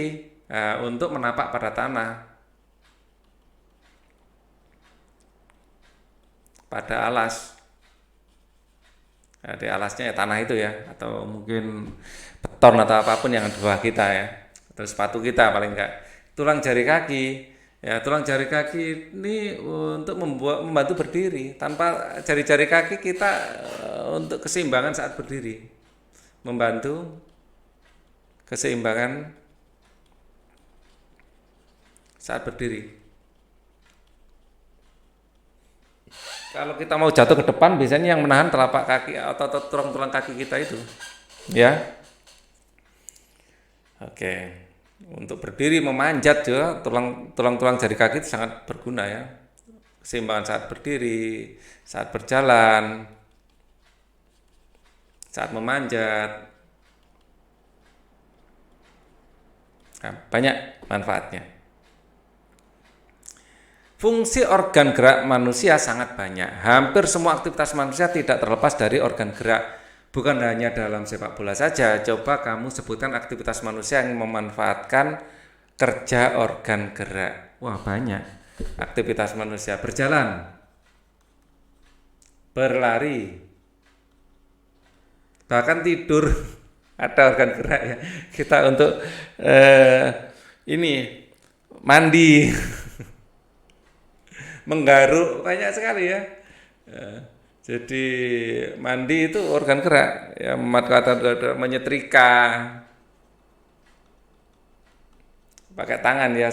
untuk menapak pada tanah, pada alas. Di alasnya ya tanah itu ya, atau mungkin beton atau apapun yang di bawah kita ya, atau sepatu kita paling enggak. Tulang jari kaki, ya tulang jari kaki ini untuk membantu berdiri. Tanpa jari-jari kaki kita untuk keseimbangan saat berdiri, membantu keseimbangan saat berdiri. Kalau kita mau jatuh ke depan, biasanya yang menahan telapak kaki atau tulang-tulang kaki kita itu, ya. Oke, untuk berdiri memanjat juga tulang-tulang jari kaki itu sangat berguna ya. Keseimbangan saat berdiri, saat berjalan, saat memanjat, nah, banyak manfaatnya. Fungsi organ gerak manusia sangat banyak. Hampir semua aktivitas manusia tidak terlepas dari organ gerak. Bukan hanya dalam sepak bola saja. Coba kamu sebutkan aktivitas manusia yang memanfaatkan kerja organ gerak. Wah, banyak. Aktivitas manusia berjalan, berlari, bahkan tidur. Ada organ gerak ya. Kita untuk mandi. Menggaruk, banyak sekali ya. Jadi mandi itu organ gerak ya, menyetrika pakai tangan ya,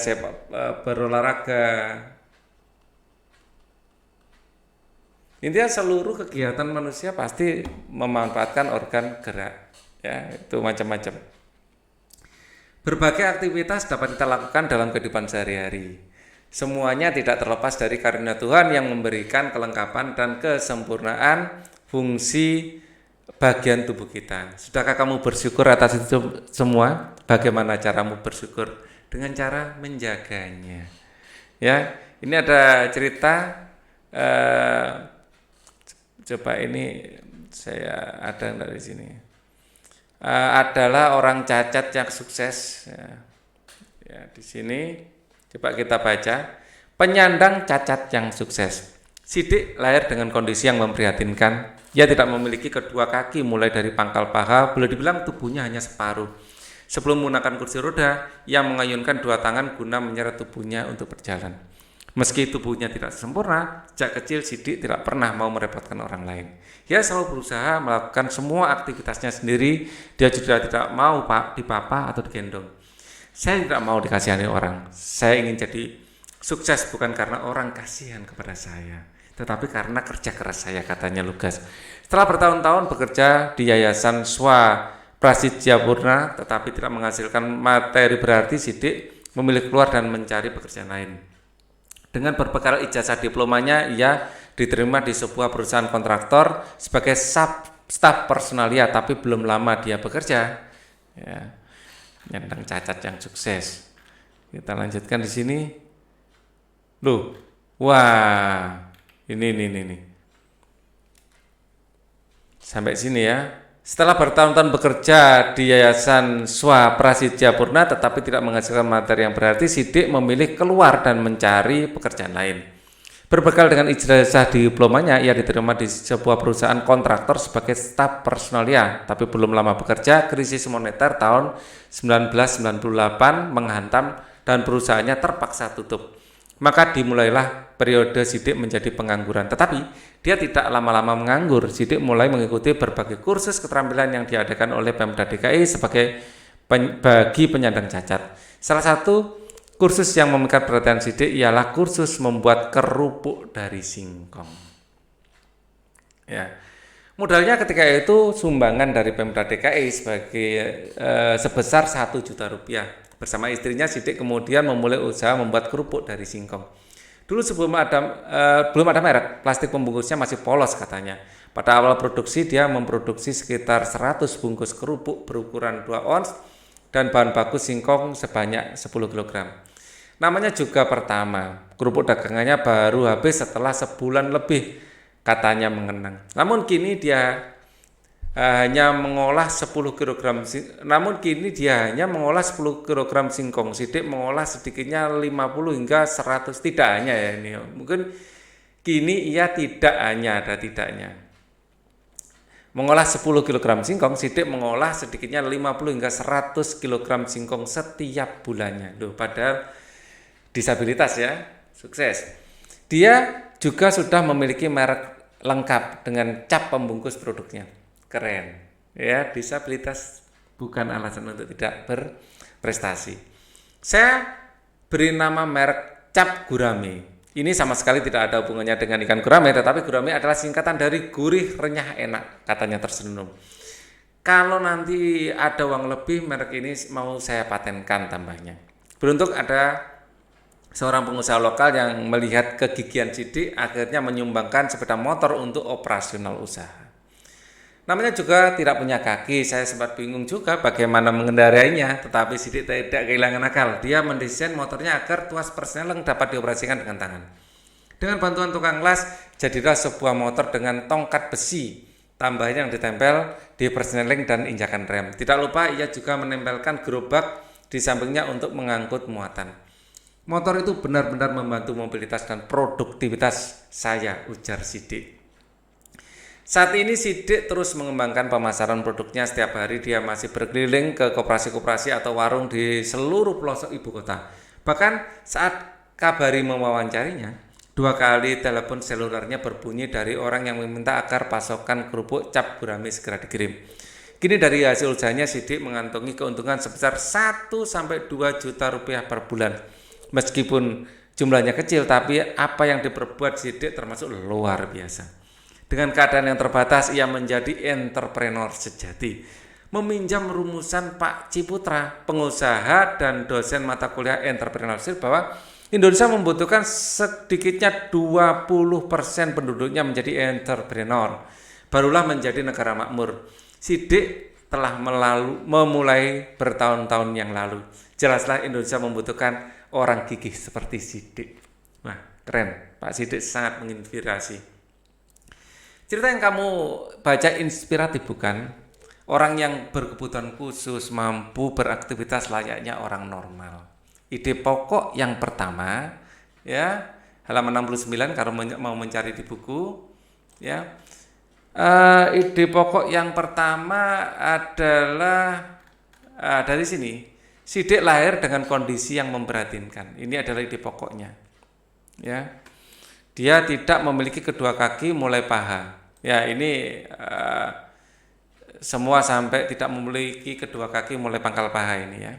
berolahraga. Intinya seluruh kegiatan manusia pasti memanfaatkan organ gerak ya, itu macam-macam. Berbagai aktivitas dapat kita lakukan dalam kehidupan sehari-hari. Semuanya tidak terlepas dari karunia Tuhan yang memberikan kelengkapan dan kesempurnaan fungsi bagian tubuh kita. Sudahkah kamu bersyukur atas itu semua? Bagaimana caramu bersyukur? Dengan cara menjaganya. Ya, ini ada cerita. Coba ini saya ada dari sini. Adalah orang cacat yang sukses. Ya, di sini. Coba kita baca, penyandang cacat yang sukses. Sidik lahir dengan kondisi yang memprihatinkan. Ia tidak memiliki kedua kaki mulai dari pangkal paha, boleh dibilang tubuhnya hanya separuh. Sebelum menggunakan kursi roda, ia mengayunkan dua tangan guna menyeret tubuhnya untuk berjalan. Meski tubuhnya tidak sempurna, sejak kecil Sidik tidak pernah mau merepotkan orang lain. Ia selalu berusaha melakukan semua aktivitasnya sendiri. Dia juga tidak mau dipapa atau digendong. Saya tidak mau dikasihani orang. Saya ingin jadi sukses bukan karena orang kasihan kepada saya. Tetapi karena kerja keras saya, katanya Lugas. Setelah bertahun-tahun bekerja di Yayasan Swa Prasidya Purna tetapi tidak menghasilkan materi berarti, Sidik memilih keluar dan mencari pekerjaan lain. Dengan berbekal ijazah diplomanya, ia diterima di sebuah perusahaan kontraktor sebagai staf personalia, tapi belum lama dia bekerja. Ya, penyandang cacat yang sukses. Kita lanjutkan di sini. Loh, wah, ini. Sampai sini ya. Setelah bertahun-tahun bekerja di Yayasan Swa Prasidya Purna tetapi tidak menghasilkan materi yang berarti, Sidik memilih keluar dan mencari pekerjaan lain. Berbekal dengan ijazah diplomanya, ia diterima di sebuah perusahaan kontraktor sebagai staf personalia, tapi belum lama bekerja, krisis moneter tahun 1998 menghantam dan perusahaannya terpaksa tutup. Maka dimulailah periode Sidik menjadi pengangguran. Tetapi dia tidak lama-lama menganggur. Sidik mulai mengikuti berbagai kursus keterampilan yang diadakan oleh Pemda DKI bagi penyandang cacat. Salah satu kursus yang memikat perhatian Sidik ialah kursus membuat kerupuk dari singkong. Ya. Modalnya ketika itu sumbangan dari Pemda DKI sebesar 1 juta rupiah. Bersama istrinya, Sidik kemudian memulai usaha membuat kerupuk dari singkong. Dulu belum ada merek, plastik pembungkusnya masih polos katanya. Pada awal produksi dia memproduksi sekitar 100 bungkus kerupuk berukuran 2 ons dan bahan baku singkong sebanyak 10 kg. Namanya juga pertama, kerupuk dagangannya baru habis setelah sebulan lebih, katanya mengenang. Namun kini dia hanya mengolah 10 kg singkong. Sidik mengolah sedikitnya 50 hingga 100, tidak hanya ya ini. Mungkin kini ia tidak hanya ada tidaknya. Mengolah 10 kg singkong, Sidik mengolah sedikitnya 50 hingga 100 kg singkong setiap bulannya. Loh, padahal disabilitas ya, sukses. Dia juga sudah memiliki merek lengkap dengan cap pembungkus produknya. Keren ya, disabilitas bukan alasan untuk tidak berprestasi. Saya beri nama merek cap gurame. Ini sama sekali tidak ada hubungannya dengan ikan gurame, tetapi gurame adalah singkatan dari gurih, renyah, enak, katanya tersenyum. Kalau nanti ada uang lebih, merek ini mau saya patenkan tambahnya. Beruntung ada seorang pengusaha lokal yang melihat kegigihan Sidik, akhirnya menyumbangkan sepeda motor untuk operasional usaha. Namanya juga tidak punya kaki, saya sempat bingung juga bagaimana mengendarainya, tetapi Sidik tidak kehilangan akal. Dia mendesain motornya agar tuas persneling dapat dioperasikan dengan tangan. Dengan bantuan tukang las, jadilah sebuah motor dengan tongkat besi tambahan yang ditempel di persneling dan injakan rem. Tidak lupa ia juga menempelkan gerobak di sampingnya untuk mengangkut muatan. Motor itu benar-benar membantu mobilitas dan produktivitas saya, ujar Sidik. Saat ini Sidik terus mengembangkan pemasaran produknya. Setiap hari dia masih berkeliling ke koperasi-koperasi atau warung di seluruh pelosok ibu kota. Bahkan saat kabari mewawancarinya, 2 kali telepon selulernya berbunyi dari orang yang meminta agar pasokan kerupuk cap gurame segera dikirim. Kini dari hasil usahanya, Sidik mengantongi keuntungan sebesar 1-2 juta rupiah per bulan. Meskipun jumlahnya kecil, tapi apa yang diperbuat Sidik termasuk luar biasa. Dengan keadaan yang terbatas, ia menjadi entrepreneur sejati. Meminjam rumusan Pak Ciputra, pengusaha dan dosen mata kuliah entrepreneurship, bahwa Indonesia membutuhkan sedikitnya 20% penduduknya menjadi entrepreneur. Barulah menjadi negara makmur. Sidik telah memulai bertahun-tahun yang lalu. Jelaslah Indonesia membutuhkan orang gigih seperti Sidik. Wah, keren. Pak Sidik sangat menginspirasi. Cerita yang kamu baca inspiratif bukan? Orang yang berkebutuhan khusus mampu beraktivitas layaknya orang normal. Ide pokok yang pertama, ya, halaman 69 kalau mau mencari di buku, ya. Ide pokok yang pertama adalah dari sini. Sidik lahir dengan kondisi yang memprihatinkan. Ini adalah ide pokoknya. Ya. Dia tidak memiliki kedua kaki mulai paha. Ya, ini semua sampai tidak memiliki kedua kaki mulai pangkal paha ini ya.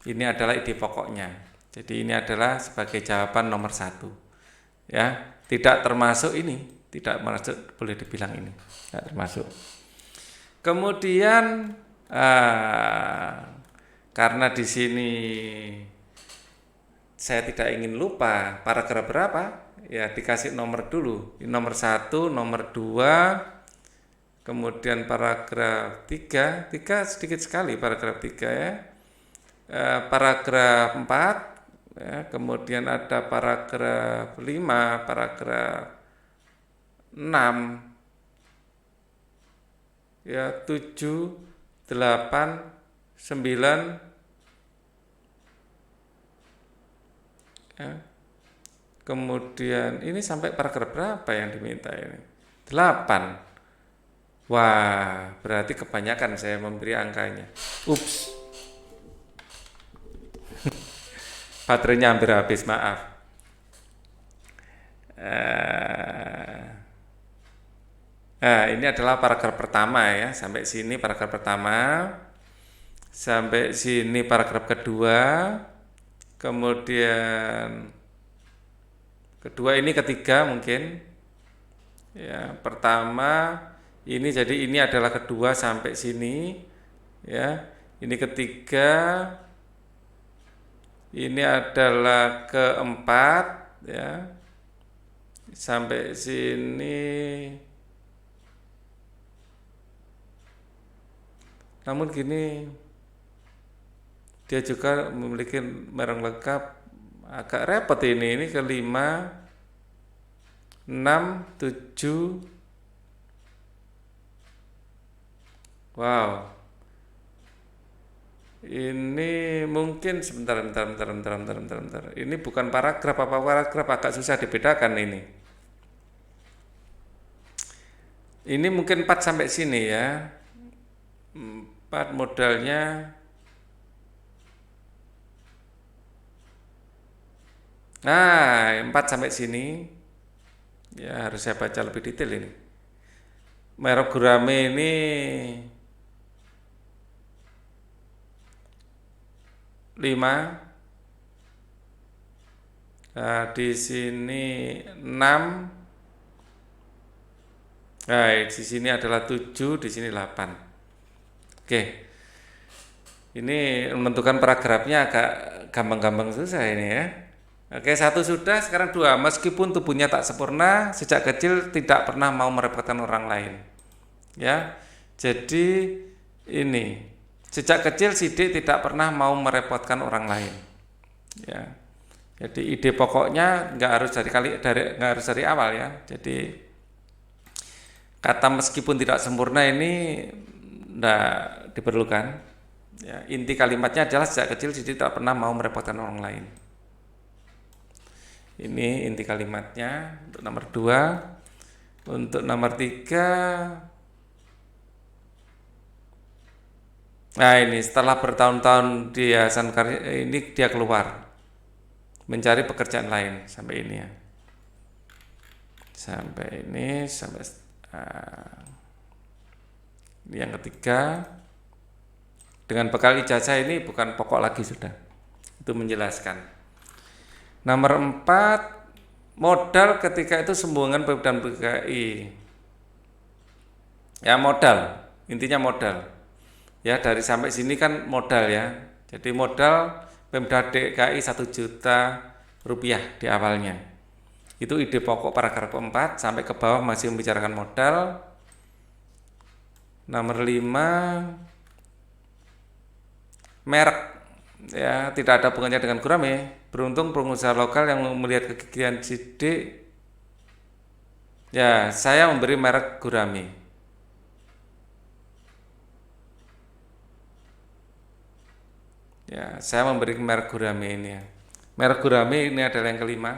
Ini adalah ide pokoknya. Jadi ini adalah sebagai jawaban nomor 1. Ya, tidak termasuk ini, tidak masuk, boleh dibilang ini, tidak termasuk. Kemudian karena di sini saya tidak ingin lupa paragraf berapa, ya dikasih nomor dulu. Nomor 1, nomor 2, kemudian paragraf 3 sedikit sekali paragraf 3 ya. Paragraf 4, ya, kemudian ada paragraf 5, paragraf 6, ya 7, 8, 9, ya. Kemudian ini sampai paragraf berapa yang diminta ini? 8. Wah, berarti kebanyakan saya memberi angkanya. Ups. Baterainya hampir habis, maaf. Nah, ini adalah paragraf pertama ya. Sampai sini paragraf pertama. Sampai sini paragraf kedua. Kemudian kedua ini ketiga mungkin. Ya, pertama ini jadi ini adalah kedua sampai sini. Ya, ini ketiga. Ini adalah keempat ya. Sampai sini. Namun gini, dia juga memiliki merek lengkap, agak repot ini kelima, 6, 7. Wow. Ini mungkin sebentar. Ini bukan paragraf apa paragraf, agak susah dibedakan ini. Ini mungkin 4 sampai sini ya. 4 modalnya. Nah, 4 sampai sini. Ya, harus saya baca lebih detail ini. Merek gurame ini lima, nah, di sini 6, nah, di sini adalah 7, di sini 8. Oke, ini menentukan paragrafnya agak gampang-gampang susah ini ya. Oke, 1 sudah, sekarang 2. Meskipun tubuhnya tak sempurna, sejak kecil tidak pernah mau merepotkan orang lain. Ya, jadi ini. Sejak kecil Sidik tidak pernah mau merepotkan orang lain. Ya. Jadi ide pokoknya nggak harus dari awal ya. Jadi kata meskipun tidak sempurna ini tidak diperlukan. Ya, inti kalimatnya adalah sejak kecil Sidik tidak pernah mau merepotkan orang lain. Ini inti kalimatnya untuk nomor 2. Untuk nomor 3. Nah ini setelah bertahun-tahun di Yayasan Karya ini dia keluar mencari pekerjaan lain sampai ini ya. Sampai ini ini yang ketiga. Dengan bekal ijazah ini bukan pokok lagi sudah. Itu menjelaskan. Nomor 4, modal ketika itu sembungan PEP dan PKI. Ya modal, intinya modal. Ya dari sampai sini kan modal ya. Jadi modal Pemda DKI 1 juta rupiah di awalnya. Itu ide pokok paragraf 4 sampai ke bawah masih membicarakan modal. Nomor 5, merek ya tidak ada hubungannya dengan gurame. Beruntung pengusaha lokal yang melihat kegigihan Sidik. Ya, saya memberi merek gurame. Ya, saya memberi merek gurame ini ya. Merek gurame ini adalah yang kelima.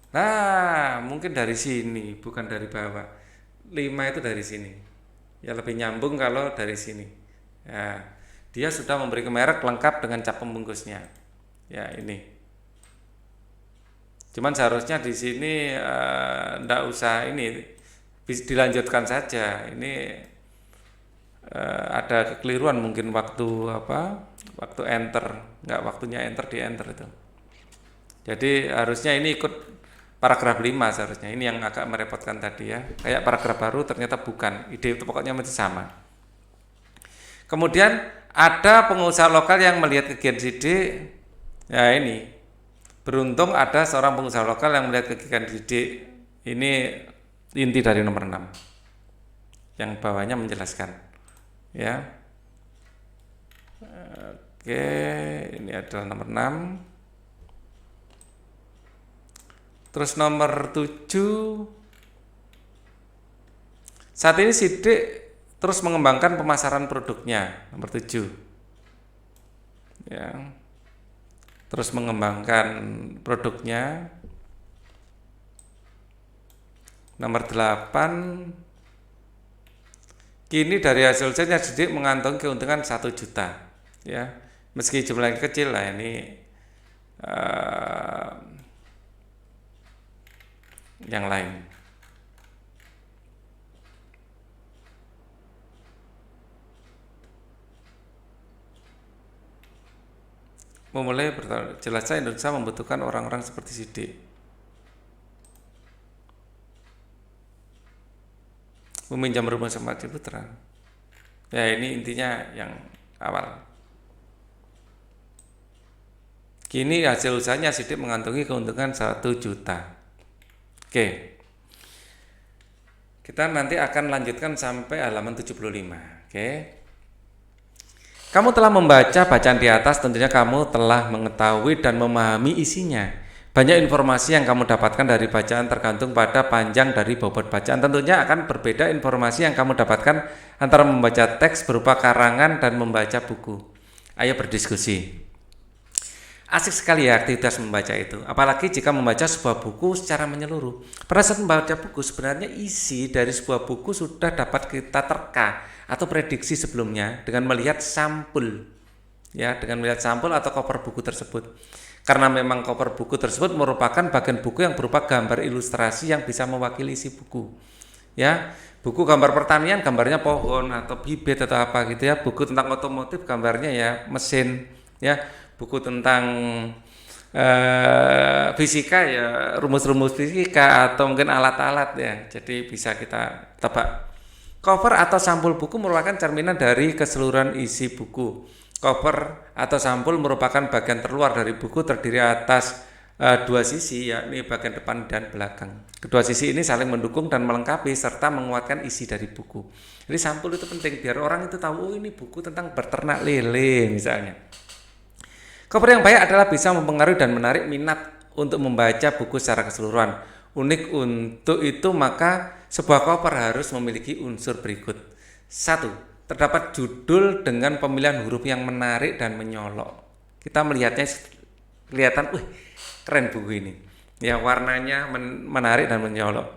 Nah, mungkin dari sini, bukan dari bawah. 5 itu dari sini. Ya lebih nyambung kalau dari sini. Ya, dia sudah memberi merek lengkap dengan cap pembungkusnya. Ya, ini. Cuman seharusnya di sini ndak usah ini, dilanjutkan saja. Ini ada kekeliruan mungkin waktu enter, nggak waktunya enter di enter itu. Jadi harusnya ini ikut paragraf 5 seharusnya. Ini yang agak merepotkan tadi ya. Kayak paragraf baru ternyata bukan. Ide itu pokoknya masih sama. Kemudian ada pengusaha lokal yang melihat kegiatan Sidik. Ya ini. Beruntung ada seorang pengusaha lokal yang melihat kegiatan Sidik. Ini inti dari nomor 6. Yang bawahnya menjelaskan. Ya. Oke, ini adalah nomor 6. Terus nomor 7, saat ini Sidik terus mengembangkan pemasaran produknya. Nomor 7, ya, terus mengembangkan produknya. Nomor 8, kini dari hasil usahanya Sidik mengantongi keuntungan 1 juta. Ya, meski jumlahnya kecil lah ini. Yang lain. Memulai jelasnya Indonesia membutuhkan orang-orang seperti Sidik. Meminjam rumah sama Ciputra. Ya ini intinya yang awal. Kini hasil usahanya Sidik mengantongi keuntungan 1 juta. Oke. Kita nanti akan lanjutkan sampai halaman 75. Oke. Kamu telah membaca bacaan di atas, tentunya kamu telah mengetahui dan memahami isinya. Banyak informasi yang kamu dapatkan dari bacaan tergantung pada panjang dari bobot bacaan. Tentunya akan berbeda informasi yang kamu dapatkan antara membaca teks berupa karangan dan membaca buku. Ayo berdiskusi. Asik sekali ya aktivitas membaca itu, apalagi jika membaca sebuah buku secara menyeluruh. Pada saat membaca buku, sebenarnya isi dari sebuah buku sudah dapat kita terka atau prediksi sebelumnya dengan melihat sampul, ya, dengan melihat sampul atau cover buku tersebut. Karena memang cover buku tersebut merupakan bagian buku yang berupa gambar ilustrasi yang bisa mewakili isi buku. Ya, buku gambar pertanian gambarnya pohon atau bibit atau apa gitu ya. Buku tentang otomotif gambarnya ya mesin, ya. Buku tentang fisika ya rumus-rumus fisika atau mungkin alat-alat ya. Jadi bisa kita tebak. Cover atau sampul buku merupakan cerminan dari keseluruhan isi buku. Cover atau sampul merupakan bagian terluar dari buku, terdiri atas 2 sisi, yakni bagian depan dan belakang. Kedua sisi ini saling mendukung dan melengkapi serta menguatkan isi dari buku. Jadi sampul itu penting biar orang itu tahu, oh ini buku tentang beternak lele misalnya. Cover yang baik adalah bisa mempengaruhi dan menarik minat untuk membaca buku secara keseluruhan. Unik untuk itu maka sebuah cover harus memiliki unsur berikut. 1. Terdapat judul dengan pemilihan huruf yang menarik dan menyolok. Kita melihatnya kelihatan, keren buku ini. Ya, warnanya menarik dan menyolok.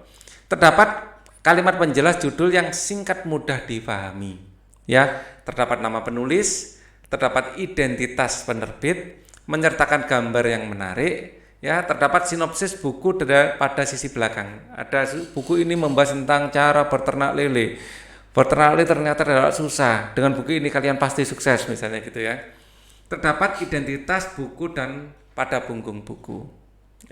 Terdapat kalimat penjelas judul yang singkat mudah dipahami. Ya, terdapat nama penulis, terdapat identitas penerbit, menyertakan gambar yang menarik, ya, terdapat sinopsis buku pada sisi belakang. Ada buku ini membahas tentang cara berternak lele. Berternak lele ternyata tidak susah. Dengan buku ini kalian pasti sukses misalnya gitu ya. Terdapat identitas buku dan pada punggung buku.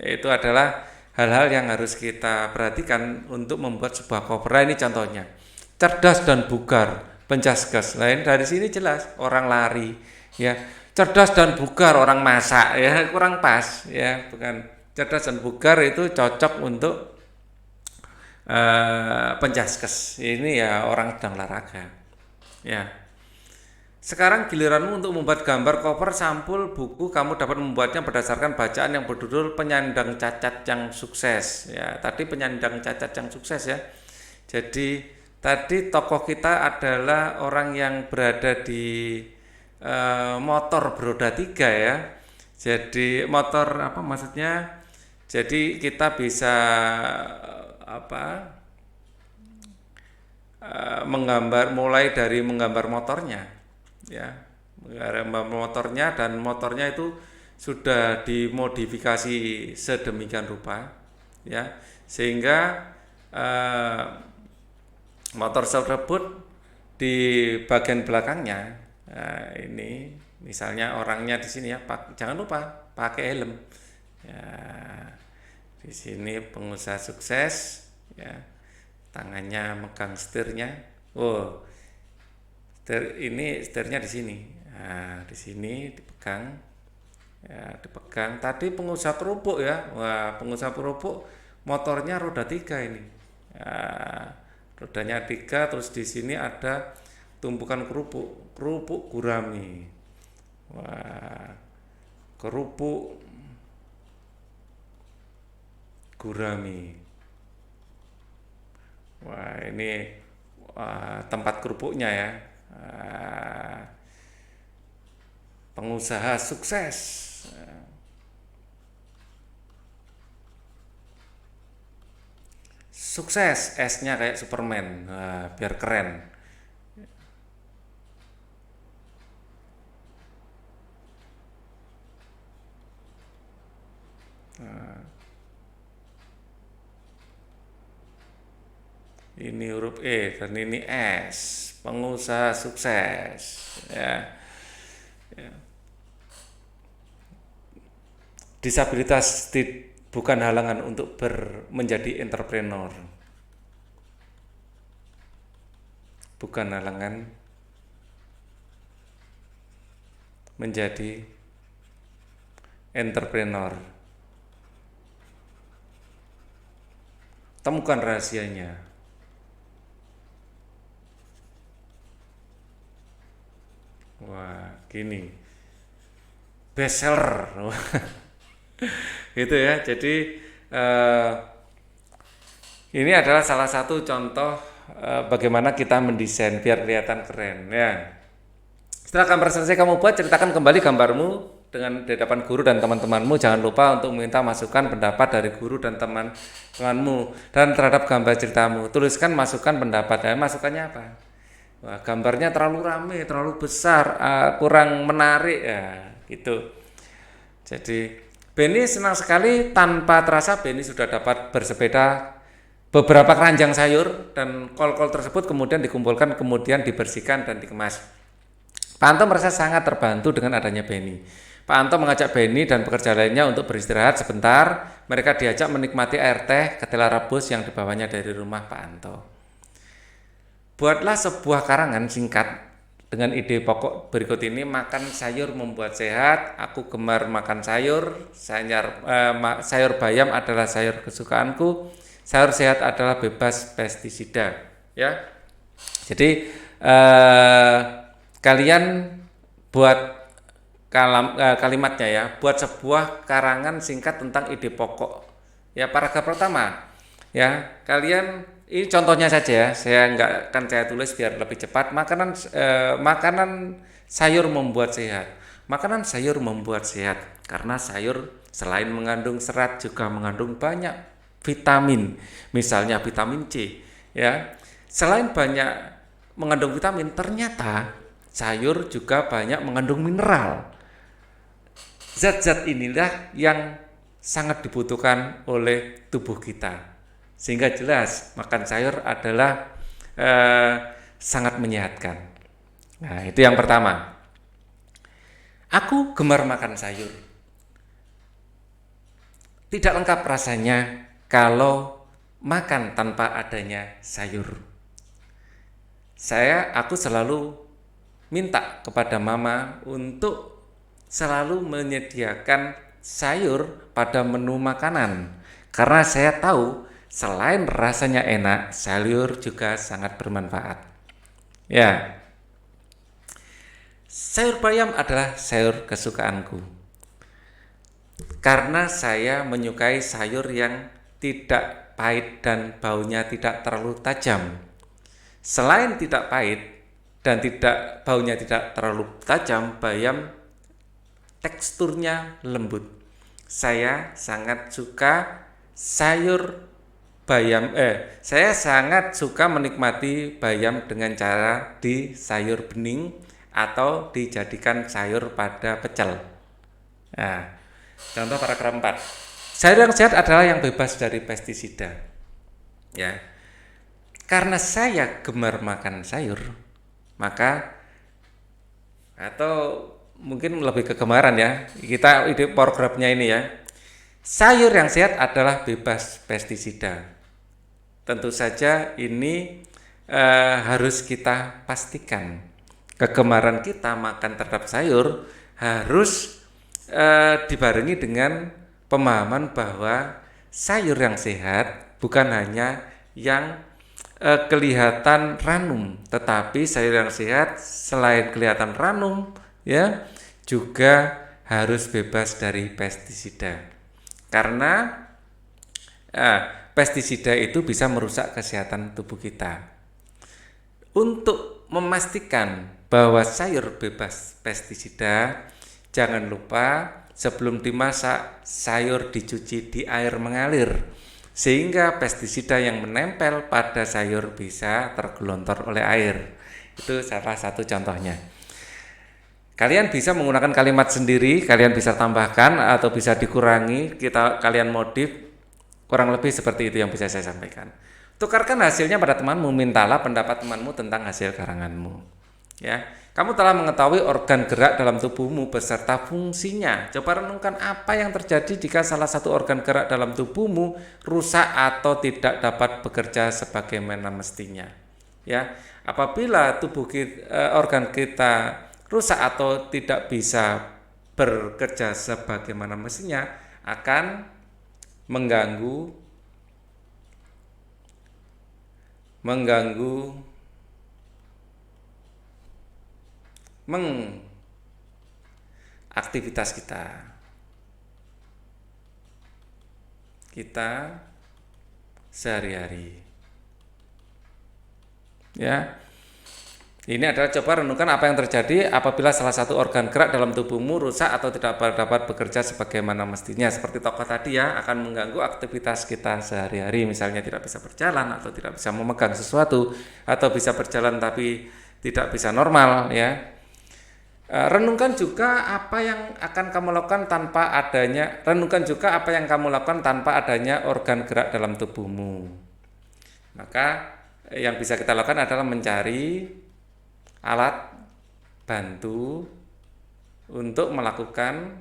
Itu adalah hal-hal yang harus kita perhatikan untuk membuat sebuah cover. Nah, ini contohnya. Cerdas dan bugar. Pencaskas lain dari sini jelas orang lari ya, cerdas dan bugar orang masak ya, kurang pas ya, bukan cerdas dan bugar itu cocok untuk pencaskes ini ya orang sedang olahraga ya. Sekarang giliranmu untuk membuat gambar cover sampul buku. Kamu dapat membuatnya berdasarkan bacaan yang berjudul Penyandang Cacat yang Sukses ya. Tadi penyandang cacat yang sukses ya. Jadi tadi tokoh kita adalah orang yang berada di motor beroda 3 ya. Jadi motor apa maksudnya? Jadi kita bisa menggambar mulai dari menggambar motornya ya. Menggambar motornya dan motornya itu sudah dimodifikasi sedemikian rupa ya sehingga motor tersebut di bagian belakangnya, ini misalnya orangnya di sini ya, jangan lupa pakai helm. Ya, di sini pengusaha sukses, ya, tangannya megang setirnya. Oh, setirnya di sini. Nah, di sini dipegang, ya, dipegang. Tadi pengusaha kerupuk ya, wah, pengusaha kerupuk motornya roda 3 ini. Ya, rodanya 3, terus di sini ada tumpukan kerupuk, kerupuk gurami. Wah, kerupuk gurami. Wah, ini tempat kerupuknya ya. Ah, pengusaha sukses. Sukses, S-nya kayak Superman. Wah, biar keren. Ini huruf E dan ini S. Pengusaha sukses. Ya. Disabilitas bukan halangan untuk menjadi entrepreneur. Bukan halangan menjadi entrepreneur. Temukan rahasianya. Wah, gini. Bestseller. Gitu ya. Jadi ini adalah salah satu contoh bagaimana kita mendesain biar kelihatan keren ya. Setelah gambar selesai kamu buat, ceritakan kembali gambarmu dengan di hadapan guru dan teman-temanmu. Jangan lupa untuk meminta masukan pendapat dari guru dan teman-temanmu dan terhadap gambar ceritamu. Tuliskan masukan pendapat. Dan masukannya apa? Wah, gambarnya terlalu rame, terlalu besar, kurang menarik ya, gitu. Jadi Benny senang sekali, tanpa terasa Benny sudah dapat bersepeda beberapa keranjang sayur dan kol-kol tersebut kemudian dikumpulkan, kemudian dibersihkan dan dikemas. Pak Anto merasa sangat terbantu dengan adanya Benny. Pak Anto mengajak Benny dan pekerja lainnya untuk beristirahat sebentar. Mereka diajak menikmati air teh ketela rebus yang dibawanya dari rumah Pak Anto. Buatlah sebuah karangan singkat dengan ide pokok berikut ini. Makan sayur membuat sehat. Aku gemar makan sayur. Sayur bayam adalah sayur kesukaanku. Sayur sehat adalah bebas pestisida. Ya. Jadi kalian buat kalimatnya ya. Buat sebuah karangan singkat tentang ide pokok. Ya, paragraf pertama. Ya, kalian ini contohnya saja ya, saya saya tulis biar lebih cepat. Makanan sayur membuat sehat. Makanan sayur membuat sehat karena sayur selain mengandung serat juga mengandung banyak vitamin. Misalnya vitamin C, ya. Selain banyak mengandung vitamin, ternyata sayur juga banyak mengandung mineral. Zat-zat inilah yang sangat dibutuhkan oleh tubuh kita. Sehingga jelas makan sayur adalah sangat menyehatkan. Nah, itu yang pertama. Aku gemar makan sayur. Tidak lengkap rasanya kalau makan tanpa adanya sayur. Aku selalu minta kepada mama untuk selalu menyediakan sayur pada menu makanan. Karena saya tahu selain rasanya enak, sayur juga sangat bermanfaat. Ya, sayur bayam adalah sayur kesukaanku. Karena saya menyukai sayur yang tidak pahit dan baunya tidak terlalu tajam. Selain tidak pahit dan baunya tidak terlalu tajam, bayam teksturnya lembut. Saya sangat suka saya sangat suka menikmati bayam dengan cara di sayur bening atau dijadikan sayur pada pecel. Nah, contoh paragraf 4. Sayur yang sehat adalah yang bebas dari pestisida. Ya. Karena saya gemar makan sayur, maka atau mungkin lebih kegemaran ya. Kita ide paragrafnya ini ya. Sayur yang sehat adalah bebas pestisida. Tentu saja ini harus kita pastikan. Kegemaran kita makan terhadap sayur harus dibarengi dengan pemahaman bahwa sayur yang sehat bukan hanya yang kelihatan ranum, tetapi sayur yang sehat selain kelihatan ranum ya juga harus bebas dari pestisida. Karena pestisida itu bisa merusak kesehatan tubuh kita. Untuk memastikan bahwa sayur bebas pestisida, jangan lupa sebelum dimasak sayur dicuci di air mengalir sehingga pestisida yang menempel pada sayur bisa tergelontor oleh air. Itu salah satu contohnya. Kalian bisa menggunakan kalimat sendiri, kalian bisa tambahkan atau bisa dikurangi, kalian modif, kurang lebih seperti itu yang bisa saya sampaikan. Tukarkan hasilnya pada temanmu, mintalah pendapat temanmu tentang hasil karanganmu. Ya, kamu telah mengetahui organ gerak dalam tubuhmu beserta fungsinya. Coba renungkan apa yang terjadi jika salah satu organ gerak dalam tubuhmu rusak atau tidak dapat bekerja sebagaimana mestinya. Ya, apabila organ kita rusak atau tidak bisa bekerja sebagaimana mestinya, akan mengganggu aktivitas kita sehari-hari. Ya. Ini adalah coba renungkan apa yang terjadi apabila salah satu organ gerak dalam tubuhmu rusak atau tidak dapat bekerja sebagaimana mestinya. Seperti tokoh tadi ya, akan mengganggu aktivitas kita sehari-hari. Misalnya tidak bisa berjalan atau tidak bisa memegang sesuatu, atau bisa berjalan tapi tidak bisa normal ya. Renungkan juga apa yang akan kamu lakukan tanpa adanya organ gerak dalam tubuhmu. Maka yang bisa kita lakukan adalah mencari alat bantu untuk melakukan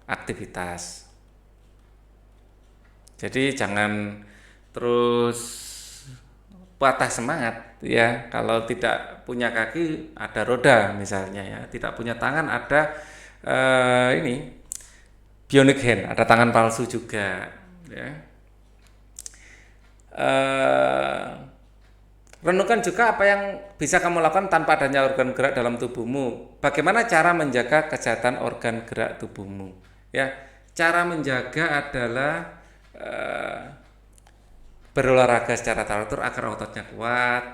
aktivitas. Jadi jangan terus patah semangat ya. Kalau tidak punya kaki ada roda misalnya ya, tidak punya tangan ada bionic hand, ada tangan palsu juga ya. Renungkan juga apa yang bisa kamu lakukan tanpa adanya organ gerak dalam tubuhmu. Bagaimana cara menjaga kesehatan organ gerak tubuhmu? Ya, cara menjaga adalah berolahraga secara teratur agar ototnya kuat,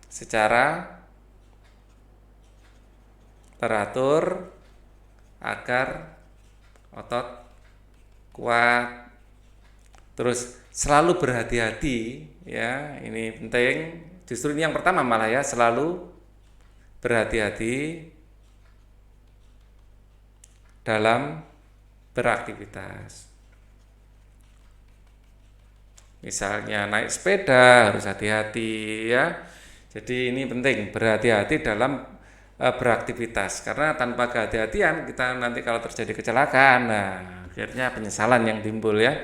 secara teratur agar otot kuat. Terus selalu berhati-hati ya, ini penting. Justru ini yang pertama malah ya, selalu berhati-hati dalam beraktivitas. Misalnya naik sepeda harus hati-hati ya. Jadi ini penting, berhati-hati dalam beraktivitas, karena tanpa kehati-hatian kita nanti kalau terjadi kecelakaan, nah akhirnya penyesalan yang timbul ya.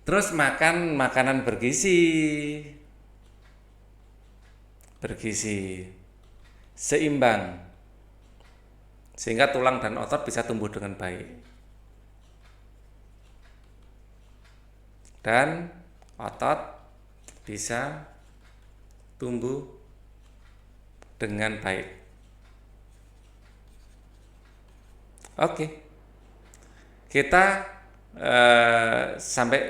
Terus makan makanan bergizi, seimbang, sehingga tulang dan otot bisa tumbuh dengan baik. Dan otot bisa tumbuh dengan baik. Oke. Kita sampai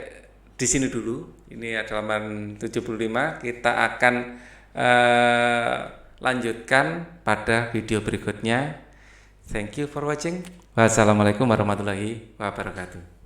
di sini dulu. Ini adalah halaman 75. Kita akan lanjutkan pada video berikutnya. Thank you for watching. Wassalamualaikum warahmatullahi wabarakatuh.